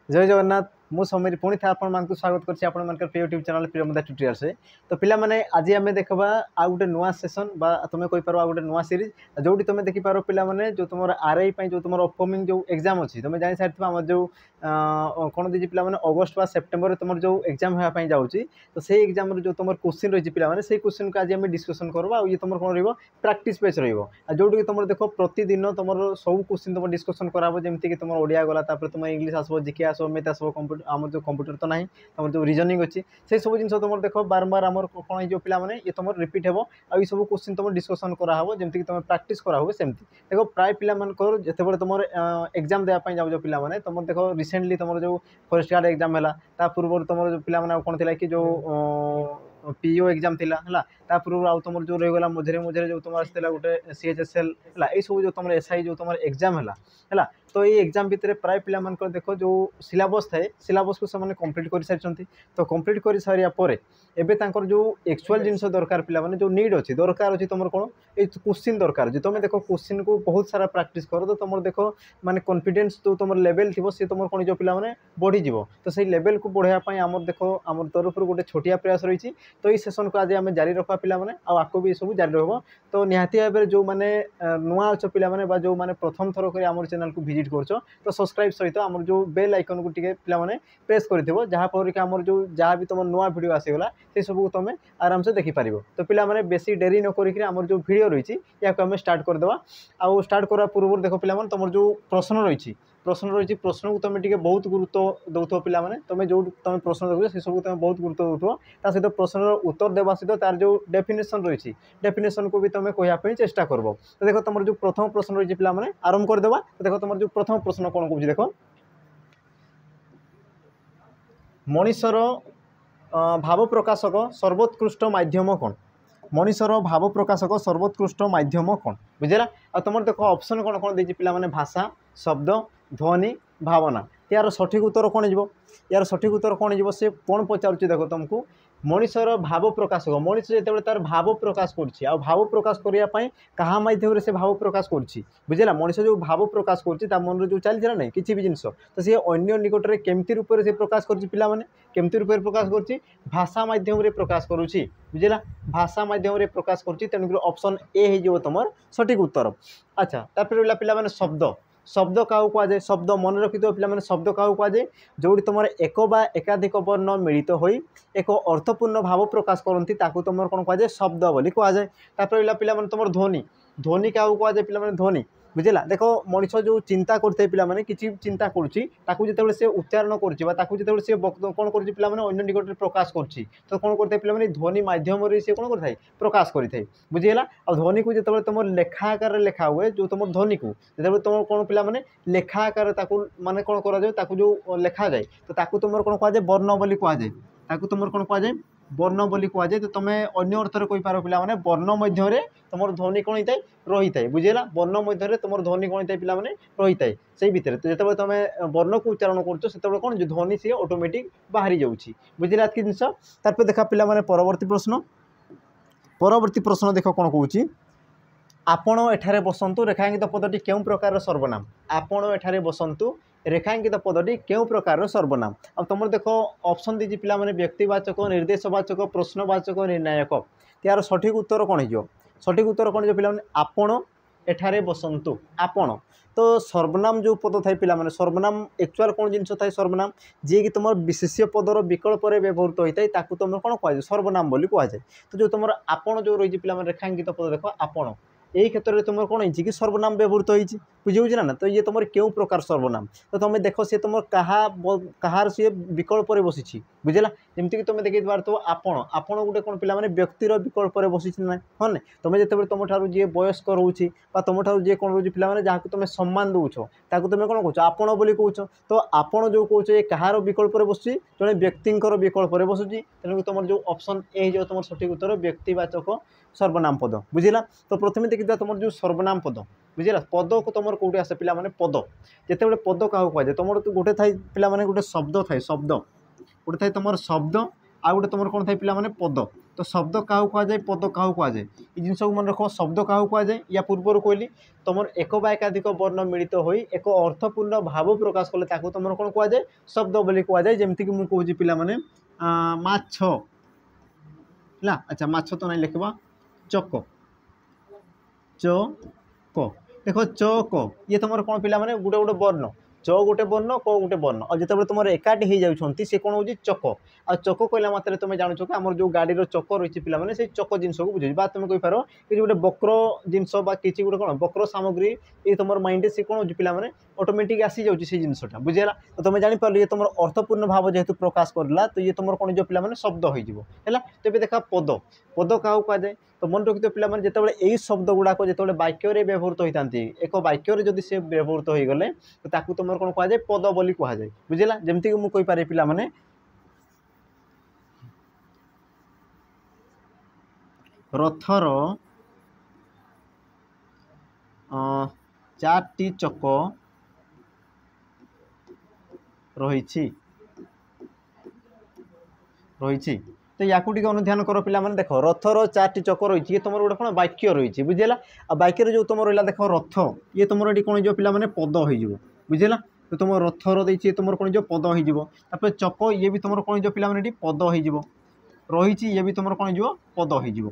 जय जगन्नाथ मु समीर पुणी था आपण स्वागत करछि आपण मानकर प्रिय यूट्यूब चैनल प्रियमदा ट्यूटोरियल्स से। तो पिला माने आज आमे देखबा आ गुटे नुवा सेशन बा तुमे कोइ पारो आ गुटे नुवा सीरीज जोडी तुमे देखि पारो पिला माने जो तुमर आरआई पई जो तुमर अपकमिंग जो एग्जाम अछि तुमे जानि सारथिबा हमर जो कोन दिजि पिला माने अगस्त बा सेप्टेम्बर रे तुमर जो एग्जाम होया पई जाउछि तो सेही एग्जाम रे जो तुमर क्वेश्चन रहि पिला माने सेही क्वेश्चन को आज आमे डिस्कशन करबा आ ये तुमर कोन रहइबो प्रैक्टिस पेज रहइबो आ जोडी तुमर देखो प्रतिदिन तुमर सब क्वेश्चन तुमर डिस्कशन कराबो जेमति कि तुमर ओडिया गला तापर तुमर इंग्लिश आसबो जीके आसबो मैथ आसबो कंप्यूटर आम जो कंप्यूटर तो नहीं तुम जो रिजनिंग अच्छी से सब जिन तुम देख बारंबार आम कौन हो पिला ये तुम रिपीट हो आ सब क्वेश्चन तुम डिस्कसन कराव जमीक तुम प्राक्ट करावे सेमती देख प्राय पिला जिते तुम एग्जाम देवाई जाऊ पिला तुम देख रिसेंटली तुम जो फॉरेस्ट गार्ड एग्जाम है पूर्व तुम जो पिला कौन थी कि जो पीओ एग्जाम थिला हला ता पूर्व आउ तुम जो रहीगला मझे मझे जो तुम आसला गोटे सीएचएसएल है ये सब जो तुम एसआई जो तुम एग्जाम है तो ये एग्जाम भितर प्राय पिला देख जो सिलेबस थाए सिलेबस को से कंप्लीट कर सारी तो कंप्लीट कर सारिया पर एबे तांकर जो एक्चुअल जिनस दरकार पिला माने जो नीड अच्छी दरकार अच्छी तुम कौन ये क्वेश्चन दरकार जो तुम देख क्वेश्चन को बहुत सारा प्रैक्टिस कर तो तुम देख माने कॉन्फिडेंस जो तुम लेवल थी सी तुम कौन जो पिला माने बढ़ी जीवो तो सही लेवल को बढ़ाई आम देख आम तरफ गोटे छोटिया प्रयास रही तो ये सेशन को आज आम जारी रखा पिला माने आको भी सब जारी रहा तो निहाती भाव जो मैंने नुआ अच्छ पिला माने जो मैंने प्रथम थर कर आम चैनल को विजिट कर तो सब्सक्राइब सहित आम जो बेल आइकन को टिके पिला माने प्रेस कर जहाँफल कि आम जो जहाँ भी तुम नुआ वीडियो आसीगला से सब तुम आराम से देखिपार तो पिला माने बेसी डेरी न करिक आम जो वीडियो रही या आम स्टार्ट करदे आउ स्टार्ट करा पूर्व देख पिला माने तुम जो प्रश्न रही प्रश्न को तुम टे बहुत गुरुत्व दौथ पिला माने तुम जो तुम प्रश्न देखो से सब तुम बहुत गुरुत्व दौथ ता सहित प्रश्न उत्तर देवा सहित तार जो डेफिनेशन रही डेफिनेशन को भी तुम कहवाई चेष्टा करब तो देख तुम जो प्रथम प्रश्न रही पिला माने आरंभ करदेवा तो देख तुम जो प्रथम प्रश्न कौन कौन देख मनीषर भाव प्रकाशक सर्वोत्कृष्ट माध्यम कौन मनीषर भाव प्रकाशक सर्वोत्कृष्ट माध्यम कौन बुझेगा आ तुम देख ऑप्शन कौन कौन दे पिला माने भाषा शब्द ध्वनि भावना यार सठिक उत्तर कौन हो यार सठिक उत्तर कौन हो से कौन पचार देख तुमको मनीषर भाव प्रकाशक मनीष जो तार भाव प्रकाश कर भाव प्रकाश करने क्या मध्यम से भाव प्रकाश कर बुझेगा मनीष जो भाव प्रकाश कर मन जो चलती ना किसी भी जिनस तो सी अन्य निकट में केमती रूप से प्रकाश कर पिला माने केमती रूप प्रकाश कर भाषा माध्यम प्रकाश करुच्ची बुझेगा भाषा माध्यम प्रकाश कर तेणुक ऑप्शन ए हो तुम सठिक उत्तर। अच्छा तापर रहा पिला माने शब्द शब्द क्या कहुए शब्द मन रखि पे शब्द क्या कहुए जो तुम एक बा एकाधिक वर्ण मिलित हो एक अर्थपूर्ण भाव प्रकाश करती तुम कौन कहुए शब्द बोली कहुए तापर रहा पे तुम ध्वनि ध्वनि क्या कहुए पे ध्वनि बुझेगा देख मनीष जो चिंता करते पिला माने किसी चिंता करुच्ची से उच्चारण कर सी कौन कर पिला माने अन्य निकट में प्रकाश कर तो कौन करते पिला माने ध्वनि माध्यम से कौन करता प्रकाश करें बुझीगला और ध्वनि को जो तुम लेखा आकार लेखा हुए जो तुम ध्वनि को जो तुम कौन पिला माने लेखा आकार माने कौन करा जो लेखा जाए तो तुम कौन कहुए वर्ण बोली कहुए तुम कौन कहुए वर्ण बोली कहुए तो तुम अन्य अर्थ में कहींपार पिला माने वर्ण मध्य तुम ध्वनि कौन होता है रही है बुझेगा वर्ण मध्य तुम ध्वनि कौन होता है पिला माने रही है से भितर तो जो तुम वर्ण को उच्चारण कर कौन जो ध्वनि सी ऑटोमेटिक बाहरी जाऊँगी बुझेगा कि जिनस तार देखा पिला माने परवर्ती प्रश्न देख कौन कहूँ आपण एठारे बसंतु रेखांकित पदटी केउं प्रकार सर्वनाम आपण एठारे बसंतु रेखांकित पदटी केउं प्रकार सर्वनाम अब तुम देख ऑप्शन दीजिए पिला माने व्यक्तिवाचक निर्देशवाचक प्रश्नवाचक निर्णायक यार सठिक उत्तर कौन हो सठिक उत्तर कौन हो पिला माने आपण एठारे बसंतु आपण तो सर्वनाम जो पद थाए पिला माने सर्वनाम एक्चुअल कौन जिनस थाए सर्वनाम जी कि तुम विशेष्य पदर विकल्प व्यवहृत होता है ताकू तुम कौन कहुए सर्वनाम बोली कहुए तो जो तुम आपण जो रही पिला माने रेखांकित पद देख आपण यही क्षेत्र में तुम कौन हो सर्वनाम व्यवहृत होती बुझे ना तो ये तुम क्यों प्रकार सर्वनाम तो तुम देख सी तुम कहार सी विकल्प बसी बुझेगा जमीक तुम देखी पार्थ आपण आपण गोटे कौन पिला माने व्यक्तिर विकल्प बसी ना हाँ ना तुम जो तुम ठार जी वयस्क रोचे तुम ठार जी कौन रोचे पिला जहाँ तुम सम्मान दौच ताकू तुम कौन कह आपण बोली कौच तो आपण जो कौच ये कहार विकल्प बस जड़े व्यक्तिर विकल्प बसुची तेणु तुम जो ऑप्शन ए हो तुम सठिक उत्तर व्यक्तिवाचक सर्वनाम पद बुझेगा तो प्रथम देखिए तुम जो सर्वनाम पद बुझेगा पद को तुम कौटे आसे पिला माने पद जिते पद क्या कहुए तुम गोटे थाई पिला माने गोटे शब्द थाए शब्द गोटे थाए तुम शब्द आ गोटे तुम कौन थाए पिला माने पद तो शब्द क्या कहुए पद क्या कहुए ये जिन मन रख शब्द क्या कहुए या पूर्वर कहली तुम एक बा एकाधिक वर्ण मिलित हो एक अर्थपूर्ण भाव प्रकाश कले तुम कौन कहुए शब्द बोली कहुए जमीक मुझे कहूँ पिला माने माछ है। अच्छा माछ तो नहीं लिखा चक चक देख चक ये तुम कौन पिला माने गोटे गोटे वर्ण च गोटे वर्ण क गोटे वर्ण और जिते तुम एकाठी हो जाती सी कौन हो चक आ चक कहला मात्र तुम जानूच कि आम जो गाड़ी चक रही है पे से चक जिनस को बुझे तुम कहींपार कि गोटे बक्र जिनस कि गोटे कौन बक्र सामग्री ये तुम माइंड से कौन हो पे ऑटोमेटिक आसी जाऊँगी से जिनसा बुझेगा तो तुम जापर ये तुम अर्थपूर्ण भाव जेहेतु प्रकाश करला तो ये तुम कौन जो पे शब्द हो तो ये देखा पद पद क्या कहुए तो मन रखिए पे जिते यही शब्द गुड़ाक जो वाक्य व्यवहृत होता एक वाक्य जदि से व्यवहृत हो गले तो तुम कौन कहुए पद बोली कहुए बुझेगा जमीक मुझे कहींपारे पे रथर चारटी चक रही तो या अनुध्यान कर पिला माने देख रथर चारटी चक रही ये तुम गोटे कौन वाक्य रही बुझेगा आ वाक्य जो तुम रहा देख रथ ये तुम ये कौन जो पे पद हो बुझेगा तो तुम रथर देखिए तुम कौन जो पद हो चक ये भी तुम कौन जो पे पद हो रही ये भी तुम कौन जो पद हो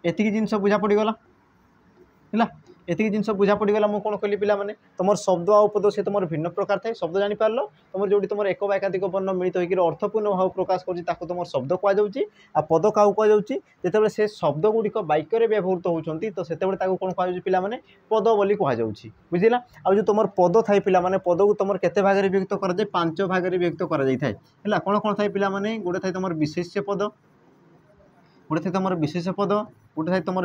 एतिक जिनस बुझा पड़गला है एतिक जिनस बुझा पड़गला मुझे कौन कहली पे तुम शब्द आ पद से तुम भिन्न प्रकार थाए शब्द जापर तुम जो तुम एक एकाधिक वर्ण मिलित होकर अर्थपूर्ण भाव प्रकाश कर तुम शब्द कहुच्छी आ पद क्या कहुच्छी जिते से शब्द गुड़िक वाक्य व्यवहृत होती तो से कौन कहुच्छी पे पद बोली कहुच्छी बुझेगा आ जो तुम पद थाए पे पद को तुम केते भाग में विभक्त कर 5 भाग में विभक्त कर कौन कौन थाए पे गोटे थाए तुम विशेष्य पद गोटे थाए तुम विशेष पद गोटे थाए तुम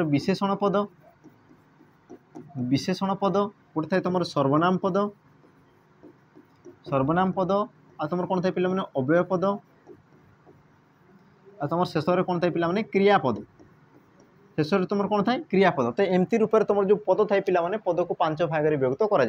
विशेषण पद गोटे थाए तुम सर्वनाम पद आ तुम कौन थाए पे अव्यय पद आ तुम शेष में कौन थाए पे क्रियापद शेष में तुम कौन थाए क्रियापद तो एमती रूप में तुम जो पद थाए पे पद को 5 भाग में विभक्त कर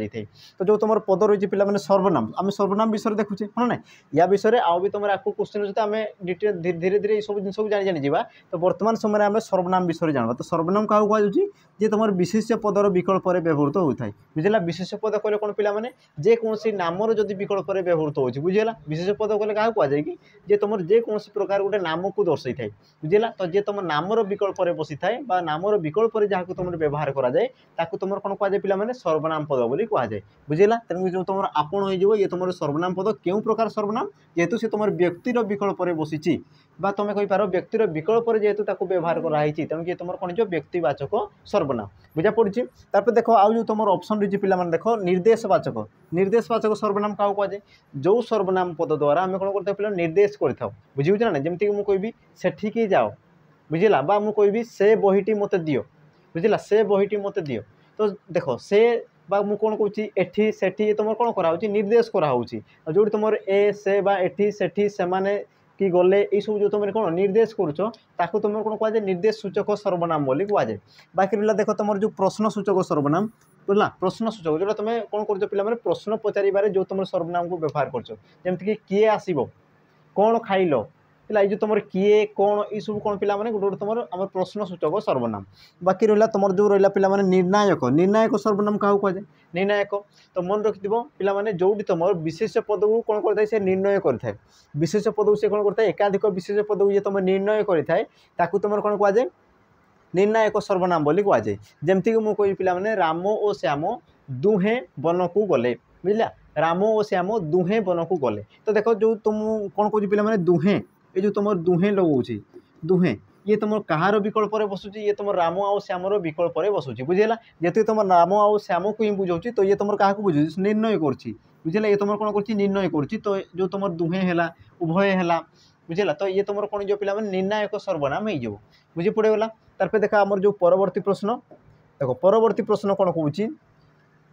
तो जो तुम पद रही पे सर्वनाम आम सर्वनाम विषय देखुचे हाँ ना या विषय आउ भी तुम आपको क्वेश्चन अच्छे आम धीरे धीरे ये सब जिन जानी जावा तो बर्तमान समय आम सर्वनाम विषय जानवा तो सर्वनाम क्या कहुच्छी जे तुम विशेष्य पदर विकल्प व्यवहृत होता है बुझेगा विशेष पद कहले कौन पे जेकोसी नामर जदि विकल्प व्यवहृत हो बुझेगा विशेष पद कहले क्या कहुए कि जे तुम जेकोसी प्रकार गोटे नाम को दर्शाई थाए बुझेगा तो जे तुम नामर विकल्प बसी थाए नामर विकल्प जहाँ तुम व्यवहार कराए तुम कौन कहुए पे सर्वनाम पद बोली कहुए बुझेगा तेणु जो तुम आपण हो ये तुम सर्वनाम पद क्यों प्रकार सर्वनाम जेहेतु से तुम व्यक्तिर विकल्प बसी तुम कहींपार व्यक्तिर विकल्प जेहेतु व्यवहार कराई तेणु ये तुम कौन जो व्यक्तिवाचक सर्वनाम बुझा पड़ी देख आउ जो तुम ऑप्शन रही पे देख निर्देशवाचक सर्वनाम क्या कहुए जो सर्वनाम पद द्वारा आम कौन करते पे निर्देश कर बुझे ना जमीक मुझे कहबी सेठिकी जाओ बुझेगा बा मुझे कहबी से बहीटी मत दियो बुझेगा से बहीटी मत दियो तो देख से बा मु कौन कहूँ एठी सेठी तुम कौन कराऊँ निर्देश कराऊँगी जो तुम ए से बा एठी सेठी से माने कि गले ये सब जो तुम कौन निर्देश करुच तुम कौन कहुए निर्देश सूचक सर्वनाम बोली कहुए बाकी रहा देख तुम जो प्रश्न सूचक सर्वनाम बुझला प्रश्न सूचक जो तुम कौन कर पे प्रश्न पचार जो तुम सर्वनाम को व्यवहार करमती किए आसब कौन खाइल है जो तुम किए कौन ये सब कौन पे गोटे गोटे तुम आम प्रश्न सूचक सर्वनाम बाकी रहा तुम जो रहा पे निर्णायक निर्णायक सर्वनाम क्या कहुए निर्णायक तो मन रखि पे जो तुम विशेष पद को कौन करता है निर्णय करें विशेष पद को सी कौन करता है एकाधिक विशेष पद को तुम निर्णय करें तुम कौन कहुए निर्णायक सर्वनाम बोली कहुए जमीक मुझे कही पे राम और श्याम दुहे वन को गले बुझला राम और श्याम दुहे वन को गले तो देख जो तुम कौन कह पे दुहे ये जो तुम दुहे लगाऊँ दुहे ये तुम कहार विकल्प बसुची ये तुम राम आउ श्यामर विकल्प बसुची बुझेगा जेहतु तुम राम आउ श्याम को ही बुझाऊँ तो ये तुम क्या बुझे निर्णय कर बुझेगा ये तुम कौन कर निर्णय कर तो जो तुम दुहे है उभय है बुझेगा तो ये तुम कौन जो पे निर्णायक सर्वनाम हो बुझी पड़ेगा तार देखा आमर जो परवर्ती प्रश्न देख परवर्ती प्रश्न कौन कहूँ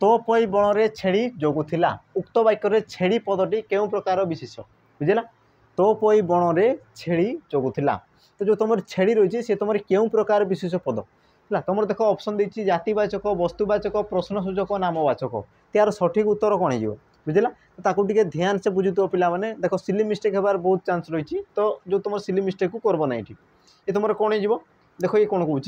तो पई बण रे छेड़ी जगुथिला उक्त वाक्य छेड़ी पदटी केउं प्रकार विशेष बुझेगा तो पई बण रे छेड़ी जगुथिला तो जो तुम छेड़ी रही सी तुम केउं प्रकार विशेष पद है तुम देख ऑप्शन देती जातिवाचक वस्तुवाचक प्रश्नसूचक नामवाचक यार सठिक उत्तर कौन हो बुझला। तो ताकू टिके ध्यान से बुझुतो पिला माने देखो सिली मिस्टेक हेबार बहुत चांस रही। तो जो तुम सिली मिस्टेक को करब ना ये तुम कौन हो देखो ये कौन कौन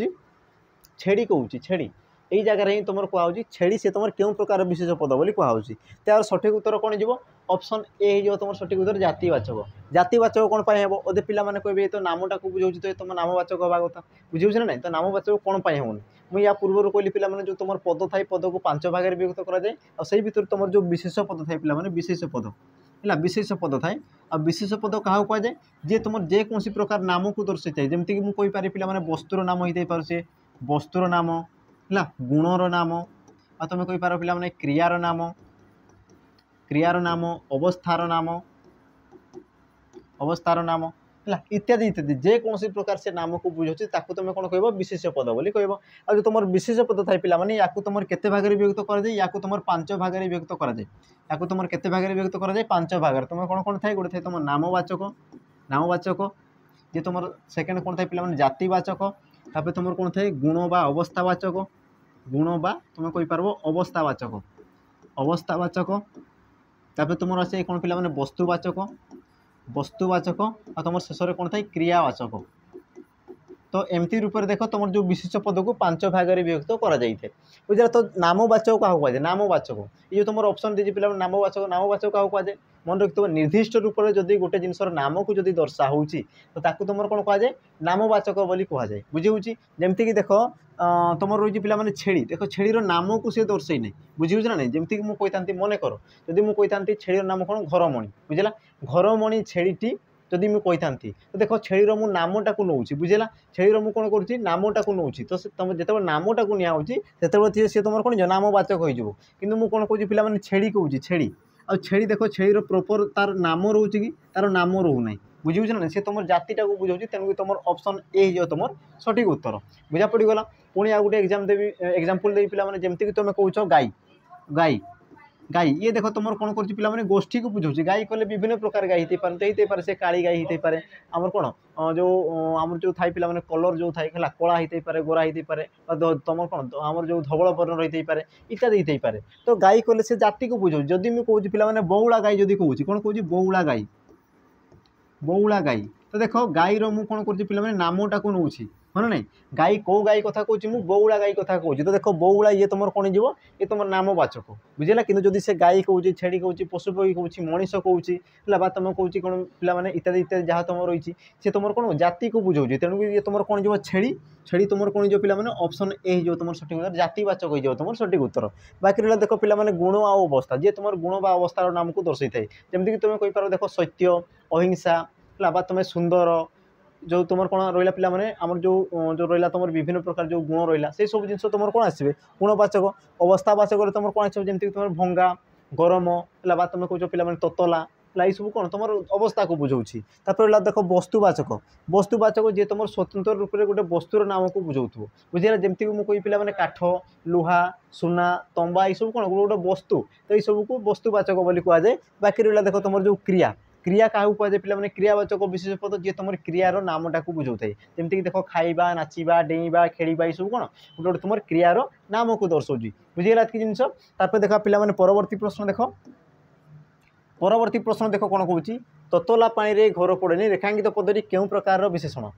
छेड़ी कहूँ छेड़ी यही जगह ही तुम कहुच्छी छेड़ी से तुम क्यों प्रकार विशेष पद बोली कहुच्छी। तार सठिक उत्तर कौन हो ऑप्शन ए हो तुम सठिक उत्तर जातिवाचक। जातिवाचक कौन पाई हे अदे पिला माने कहबे तो नामटा को बुझाऊँ तो तुम नामवाचक हवा कथा बुझे ना तो नामवाचक कौन पाई होनी मुझे या पूर्व कहली पिला माने जो तुम पद थाई पद को 5 भाग में विभक्त कराए और से भर तुम जो विशेष पद थाई पिला माने विशेष पद है विशेष पद थाए आ विशेष पद क्या कहुए जे तुम जेकोसी प्रकार नाम को दर्शाई थाए जमीक मुझे पारे पिला माने वस्तुर नाम होते पारे वस्तुर नाम है गुणर नाम आ तुम कही पार पिला माने क्रियार नाम अवस्थार नाम है इत्यादि इत्यादि जेकोसी प्रकार से नाम को बुझे ताकू तुम कौन कह विशेष पद बोली कह आ जो तुम विशेष पद थाए पिला माने याकू तुम केते भाग में विभक्त कराए याकू तुम 5 भाग में विभक्त कराए याकू तुम केते भाग में विभक्त कराए 5 भाग तुम कौन कौन थाए गोटे थाए तुम नामवाचक जे तुम सेकेंड कौन थाए पिला माने जातिवाचक तापर तुम कौन थाए गुण बा अवस्थावाचक गुण बा तुम कही पार अवस्थावाचक तापर तुम आसे कौन पिला माने वस्तुवाचक आ तुम शेष में कौन थाए क्रियावाचक। तो एमती रूप से देख तुम जो विशेष पद को 5 भाग में विभक्त कर बुझा। तो नामवाचक क्या कहुए नामवाचक ये तुम ऑप्शन दीजिए पिला नामवाचक क्या कहुए मन रखिए निर्दिष्ट रूप से जदि गोटे जिनसर नाम को जदि दर्शा हो तो ताकू तुम कौन कहुए नामवाचक बोली कहुए बुझे। जमीक देख तुम रही पिला माने छेड़ी देख छेड़ीर नाम को सी दर्शई ना बुझे ना नहीं जमीक मुझे कही मन कर जदि मुझे कही छेड़ीर नाम कौन घरमणी बुझला घरमणी छेड़ी जदि मुझे कही तो देख छेड़ीर मु नामटा को नौची बुझेगा छेड़ीर मु कौन करुँची नामटा को नौची तो तुम जो नामटा को निया सी तुम कौन नामवाचक हो कि मुझे कौन कहूँ पिला माने छेड़ी कहूँ छेड़ी आ छेड़ी देख छेड़ीर प्रॉपर तार नाम रोचे कि तार नाम रोना बुझे ना सी तुम जातिटा को बुझाऊँ तेणुक तुम ऑप्शन ए हो तुम सठिक उत्तर बुझा पड़गला। पुणी आ गोटे एग्जाम देवी एग्जाम्पल देवी पिला माने जमीक तुम कौच गाई गाई गाई ये देख तुम कौन कर पिला माने गोष्ठी को बुझाऊँ गाई कले विभिन्न प्रकार गाई होते पारे से काली गाई होते पारे आमर कौन जो आम जो थाई पिला माने कलर जो थाई कला होते पारे गोरा होते पारे तुम कौन आमर जो धवल वर्ण रही पारे इत्यादि होते पारे। तो गाई कले से जाति को बुझाऊँ जदि मुझे कहूँ पिला माने बौला गाई जदि कहूँ कौन कहूँ बौला गाई तो देख गाईर मु कौन कर पिला माने नामटा को नौची हाँ ना गाई कौ गाई कथा कहूँ बौला गाई कथा कहूँ तो देख बौला ये तुम कौन हो ये तुम नामवाचक बुझेगा कि जदि से गाई कहूँ छेड़ी कहूँ पशुपक्षी कहूँ मनीष कहूँ तुम कहूँ कौन पिला माने इत्यादि इत्यादि जहाँ तुम रही सी तुम कौन जाति को बुझाऊँ तेणुक ये तुम कौन हो छेड़ी छेड़ी तुम कौन हो पिला माने ऑप्शन ए हो तुम सठिक उत्तर जातिवाचक हो तुम सठिक उत्तर। बाकी रहा देख पिला माने गुण आ अवस्था जी तुम गुण बा अवस्थार नाम को दर्शाई थाए जमीक तुम कही पार देख सत्य अहिंसा तुम सुंदर जो तुम कौन रहा पिला माने आमर जो रहा तुम विभिन्न प्रकार जो गुण रहा से सब जिन तुम कौन आसवे गुणवाचक अवस्थावाचक तुम कौन आस जमीक तुम भंगा गरम है तुम कौच पिला माने ततला ये सब कौन तुम अवस्था को बुझाऊँ। तापर देख वस्तुवाचक जी तुम स्वतंत्र रूप से गोटे वस्तुर नाम को बुझाऊ बुझे जमीक मुझे कही पिला माने काठ लुहा सुना तंबा ये सब कौन गोटे वस्तु तो ये सब को वस्तुवाचक बोली कहुए। बाकी रहा देख तुम जो क्रिया क्रिया क्या कहुए पिला माने क्रियावाचक विशेष पद जी तुम क्रियार नामटा को बुझाऊ थाए जमीक देख खाइबा नाचिबा डेइबा खेलिबा ये सब कौन गोटे गोटे तुम क्रियार नाम को दर्शाऊँ बुझीगला ये जिन। तापर देख पिला माने परवर्ती प्रश्न देख परवर्ती प्रश्न देख कौन कहूँ ततला पानी रे घर पड़ेनी रेखांकित पदटी क्यों प्रकार विशेषण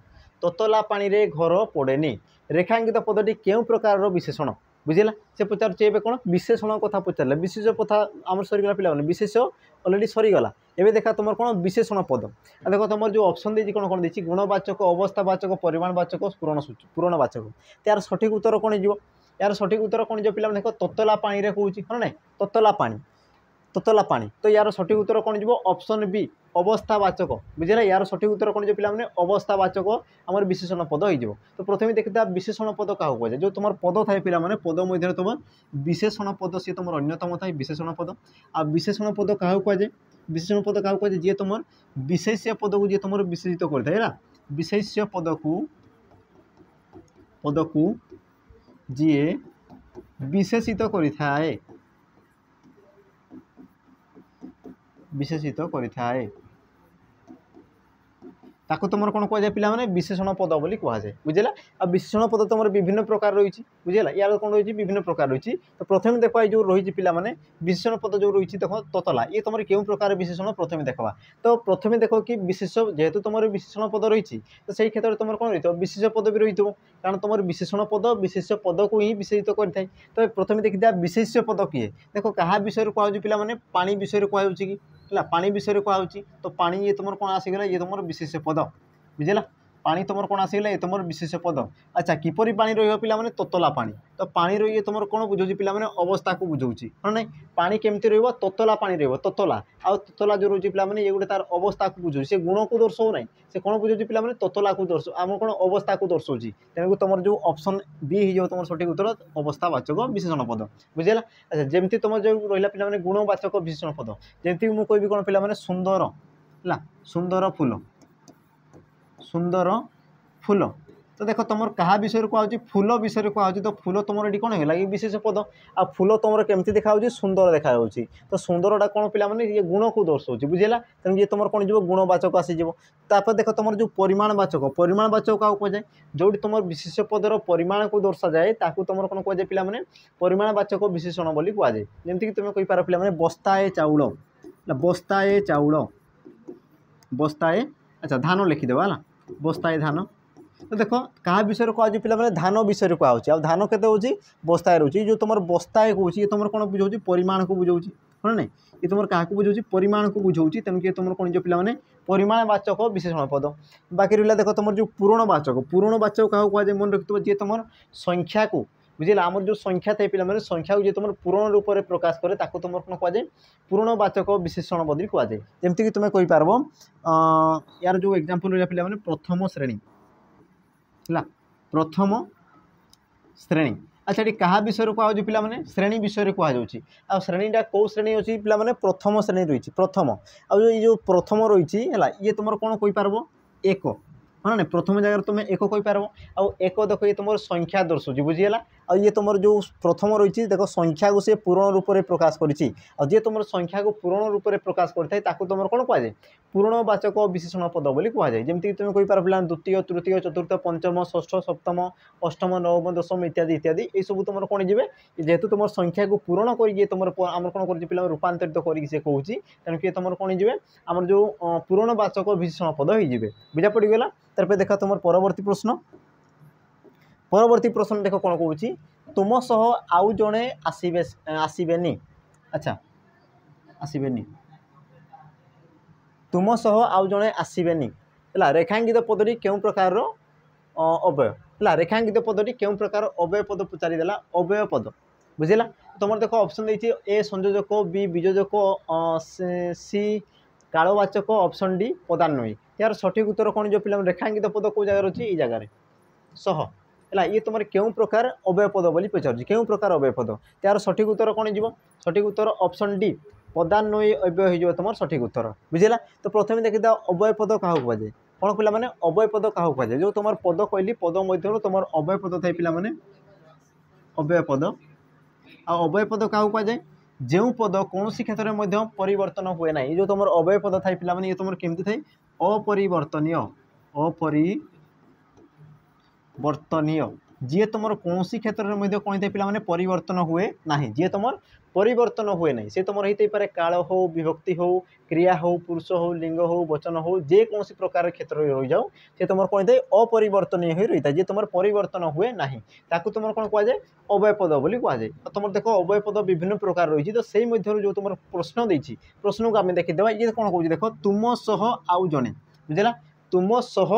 ततला पानी रे घर पड़ेनी रेखांकित पदटी क्यों प्रकार विशेषण बुझेगा से पचार कौन विशेषण कथा पचारे विशेष कथा आम सरीगला पिला विशेष अलरेडी सरीगला एवं देखा तुम कौन विशेषण पद देख तुम जो ऑप्शन देती कौन कौन देती गुणवाचक अवस्थावाचक परिमाणवाचक पूरणवाचक यार सठिक उत्तर कौन हो यार सठिक उत्तर कौन जो पिला देख ततला पानी रे कहूँ हाँ ना ततला पानी तो यार सठिक उत्तर कौन हो ऑप्शन बी अवस्थावाचक बुझेगा यार सठिक उत्तर कौन जो पिला अवस्थावाचक आमर विशेषण पद हो। तो प्रथम देखते विशेषण पद क्या कहुए जो तुम पद थाए पिला माने पद मध्य तुम विशेषण पद सी तुम अन्यतम थाए विशेषण पद आ विशेषण पद क्या कहुए विशेषण पद क्या कहुए जी तुम विशेष्य पद को जी तुम विशेषित करता विशेष्य पद को जी विशेषित करिथाए विशेषित करिथाए ताको तुम कौन कहुए पे विशेषण पद बोली कहुए बुझेगा। आ विशेषण पद तुम विभिन्न प्रकार रही बुझेगा। यार कौन रही विभिन्न प्रकार रही। तो प्रथम देख जो रही पे विशेषण पद जो रही देख ततला ये तुम क्यों प्रकार विशेषण प्रथम देखा। तो प्रथम देख कि विशेष जेहेतु तुम विशेषण पद रही तो सही क्षेत्र में तुम कौन रही विशेष पद भी रही कारण तुम विशेषण पद विशेष पद को ही विशेषित करें। तो प्रथम देखी दिया विशेष पद किए देख क्या विषय कहूँ पे पानी विषय कहूँ कि पानी विषय कहूँ। तो पानी ये तुम कौन आसीगला ये तुम विशेष पद बुझेगा। पानी तुम कौन आसीगला ये तुम विशेष पद। अच्छा किपरि पानी रही ततला पानी। तो पानी ये तुम कौन बुझे पे अवस्था को बुझाऊँ हाँ ना पानी केमती ततला पानी ततला आउ ततला जो रोचे पे ये गोटे तार अवस्था को बुझे से गुण को दर्शाऊ ना से कौन बुझे पे ततला को दर्श आम कौन अवस्था को दर्शाऊँ तेणुक तुम जो ऑप्शन बी हो तुम सठिक उत्तर अवस्थावाचक विशेषण पद बुझेगा। अच्छा जमती तुम जो रहा पे गुणवाचक विशेषण पद जमती मुझे कहबी कौन पे सुंदर है सुंदर फूल सुंदर फूल। तो देख तुम क्या विषय कहूँ फूल विषय कहूँ। तो फूल तुम ये कौन है ये विशेष पद आ फूल तुम केमती देखा सुंदर देखा। तो सुंदरटा कौन पे ये गुण को दर्शाऊँ बुझेगा। तेणु ये तुम कौन जो गुणवाचक आसीज। तापर देख तुम जो परिमाणवाचक क्या कहुए जो तुम विशेष पदर परिमाण को दर्शा जाए ताकू तुम कौन कहुए पे परिमाणवाचक विशेषण बोली कहुए। जमीक तुम कहींपार पे बस्ताए चाउल बस्ताए चाउल बस्ताए अच्छा धान लिखिदेवा है बस्ताए धान। तो देख क्या विषय कहूँ पे धान विषय कहूँ धान के बस्ताए रोचे जो तुम बस्ताए कहूँ ये तुम कौन बुझाऊँ परिमाण को बुझाऊँ हाँ ना ये तुम क्या बुझाऊँ परिमाण को बुझाऊँ। तेणुक तुम कौन जो पे परिमाणवाचक विशेषण पद। बाकी रहा देख तुम जो पूरणवाचक क्या कहुए मन रखिए जी तुम संख्या को बुझेगा। आम जो संख्या थे पे संख्या को तुम पूर्ण रूप से प्रकाश करे ताको तुम कौन कहुए पूर्णवाचक विशेषण बोली कहुए। जमीक तुम कहींपार यार जो एग्जांपल रहा पे प्रथम श्रेणी है प्रथम श्रेणी। अच्छा ये क्या विषय कहूँ पे श्रेणी विषय कहुच्छी आ श्रेणीटा कौ श्रेणी अच्छी पे प्रथम श्रेणी रही प्रथम जो प्रथम रही है ये तुम कौन कहींपार एक हाँ ना प्रथम जगह तुम एक कहींपार आउ एक देख ये तुम संख्या दर्शाऊँ बुझीगला। आ ये तुम जो प्रथम रही देख संख्या को सी पूर्ण रूप से प्रकाश कर तुम संख्या को पूर्ण रूप से प्रकाश करता है तुम कौन कहुए पूर्णवाचक विशेषण पद बोली कहुए। जमीक तुम कहींपार पे द्वितीय तृतीय चतुर्थ पंचम षष्ठ सप्तम अष्टम नवम दशम इत्यादि इत्यादि ये सब तुम कौन जी जेहेतु तुम संख्या को पूरण कर तुम आम कौन कर रूपांतरित कर कहूँ तेणुक तुम कौन जी आम जो पूर्णवाचक विशेषण पद हो बुझा पड़गला। तार देख तुम परवर्ती प्रश्न देख कौन कहूँ तुम सह आउ जड़े आसबेनी। अच्छा आसबेनी तुम सह आउ जड़े आसबेनी है रेखांकित पदटी क्यों प्रकार अव्यय है रेखांकित पदटी क्यों प्रकार अव्यय पद पचारिदेला अव्यय पद बुझेगा। तुम देख ऑप्शन देती ए संयोजक बी वियोजक सी कालवाचक ऑप्शन डी पदान्वयी। यार सठिक उत्तर कौन जो पे रेखांकित पद कौ जगह अच्छी ये जगह सह है ये तुम क्यों प्रकार अव्यय पद बोली पचार क्यों प्रकार अव्यय पद यार सठिक उत्तर कौन जी सठिक उत्तर ऑप्शन डी पदान्वयी अव्यय हो तुम सठिक उत्तर बुझेगा। तो प्रथम देखी अव्यय पद क्या कहुए कौन पे अव्यय पद क्या कहुए जो तुम पद कहली पद मध्य तुम अव्यय पद थे पे अव्यय पद आ अव्यय पद क्या कहुए जो पद कौन क्षेत्र में परिवर्तन हुए ना जो तुम अव्यय पद था पे ये तुम केमती थे अपरिवर्तनीय अपरिवर्तनीय जी तुम कौन क्षेत्र में कौन थे पे परिवर्तन हुए ना जी तुम परिवर्तन हुए ना से तुम रही पारे काल हो विभक्ति हो क्रिया हो पुरुष हो लिंग हो वचन हो जेकोसी प्रकार क्षेत्र रही जाओ से तुम कौन थे अपरिवर्तनीय हो रही है जी तुम परिवर्तन हुए ना तुम कौन कहुए अव्यय पद बोली कहुए। तुम देख अव्यय पद विभिन्न प्रकार रही तो से जो तुम प्रश्न देती प्रश्न को आम देखीदे ये कौन कह देख तुम सह आउ जड़े बुझेगा तुम सह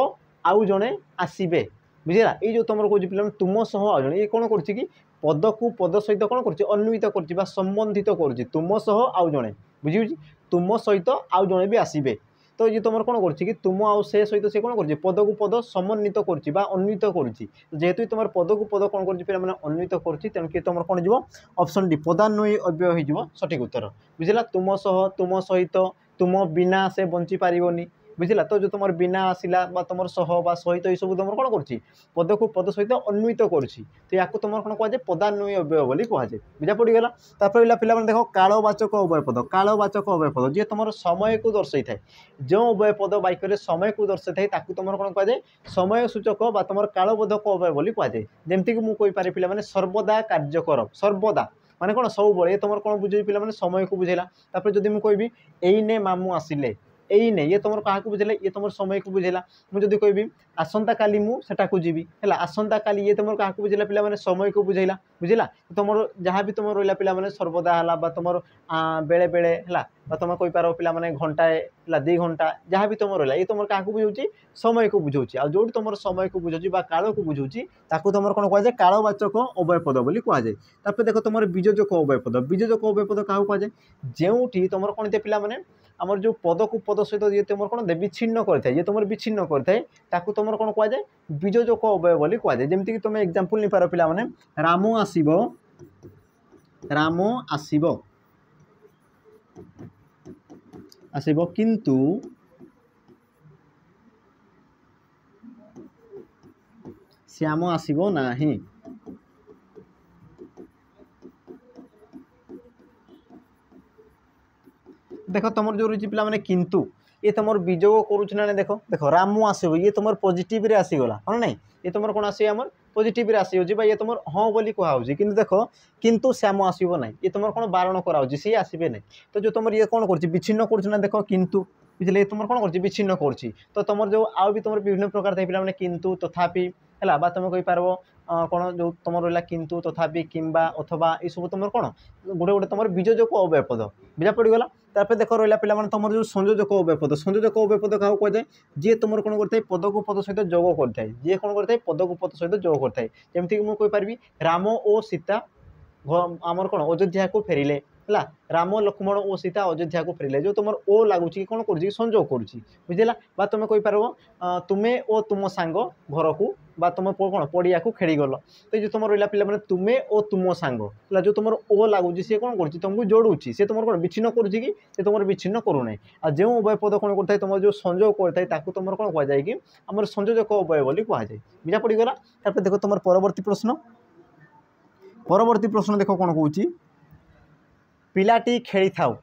आउ जड़े आसबे बुझेगा। ये जो तुम कह पे तुम सह आउ जड़े ये कौन कर पद को पद सहित कौन कर अन्वित कर संबंधित कर तुम सह आउ जड़े बुझे तुम सहित आउ जड़े भी आसबे। तो ये तुम कौन कर तुम आउ से सहित से कौन कर पद को पद समन्वित कर अन्वित करेतु तुम पद को पद कौन कर अन्वित कर तुम कौन जी ऑप्शन डी पदान्वयी अव्यय हो सठिक उत्तर बुझेगा। तुम सह तुम सहित तुम बिना से बंची पारिबनी बुझला। तो जो तुम बिना आसला तुम सह बा सहित ये सब तुम कौन कर पद को पद सहित अन्वित करुच्ची। तो या तुम कौन कहुए पदान्वयी अव्यय बोली कहुए। बुझा पड़गला। तापर पिला देख कालवाचक अव्यय पद कालवाचक अव्यय पद जी तुम समय को दर्शाई थाए जो अव्यय पद वाक्य समय को दर्शाई थाए ताकू तुम कौन कहुए समय सूचक बा तुम कालबोधक अव्यय बोली कहुए। जमती मुझे पारे पिला सर्वदा कार्यकर सर्वदा माने कौन सब बड़े तुम कौन बुझे पिला समय को बुझेला। तापर जदि मुझे कहबी एईने मामू आसिले एईने ये तुम क्या बुझेला ये तुम समय को बुझेला। मुझे कहबी आसंता काली मुझा को जीवी है आसंता काली ये तुम क्या बुझेला पिला माने समय को बुझेला। बुझेला तुम जहाँ भी तुम रहा पिला माने सर्वदा है तुम बेले बेले है तुम कहींपार पिला माने घंटाए 2 घंटा जहाँ भी तुम रहा ये तुम क्या बुझाऊँ समय को बुझाऊँ आ जो तुम समय को बुझाऊँ काल को बुझाऊँ ताकू तुम कौन कहुए कालवाचक अव्यय पद बोली कहुए। तापर देख तुम बीजोजक अव्यय पद बीजोजक अव्यय पद क्या कहुए जो तुम कौन थे पिला माने आमर जो पद को पद सहित ये तुम कौन विच्छिन्न करता ये तुम विच्छिन्न करता तुम कौन कहुए बीजोजक अव्यय बोली कहुए। जमती तुम एग्जांपल नहीं पार पिला माने राम आसीबो किंतु श्याम आसीबो नाही। देख तुम जो रही पिला माने किंतु ये तुम बीजोग करुच ना देख देख रामू आसो ये तुम पॉजिटिव रे आसीगला हाँ ना ये तुम कौन आस पॉजिटिव रे आसी ये तुम हाँ बोली कहुच्छी कि देख किंतु श्याम आसो ना ये तुम कौन बारण कराऊँ सी आसबे ना। तो जो तुम ये कौन कर विच्छिन्न कर देख किंतु बुझे ये तुम कौन कर विच्छिन्न कर तो तुम जो आउ भी तुम विभिन्न प्रकार थे पे किंतु तथापि है बा तुम कहींपार कौन जो तुम रहा किंतु तथापि किंबा अथवा ये सब तुम कौन गोटे गोटे तुम बीजोजक अव्यय पद बुझा पड़गला। तापर देख रहा पे तुम जो संयोजक अव्यय पद संयोजक अव्यय पद क्या कहुए जी तुम कौन करता है पद को पद सहित जोग करता जी कौन करता है पद को पद सहित जोग करता है। जमती मुझे कहींपारि राम और सीता आमर कौन अयोध्या को फेरिले है राम लक्ष्मण और सीता अयोध्या को फेरिले जो तुम ओ लगुच कौन कर संजोग करुच्ची बुझेगा। बा तुम कहींपार तुम्हें और तुम सांग घर को बा तुम कौन पड़िया को खेली गल तो जो तुम रहा पे तुम्हें और तुम सांग है जो तुम ओ लगुच सी कौन कर तुमको जोड़ुची सी तुम कौन विच्छिन्न करुच्ची कि तुम विच्छिन्न करूना आ जो अव्यय पद कौन करता है तुम जो संजोग करता है तुम कौन कहुए कि आम संयोजक अव्यय बोली कहुए। बुझा पड़गला। तापर देख तुम परवर्ती प्रश्न देख कौन कौची पिलाटी खेली थाउ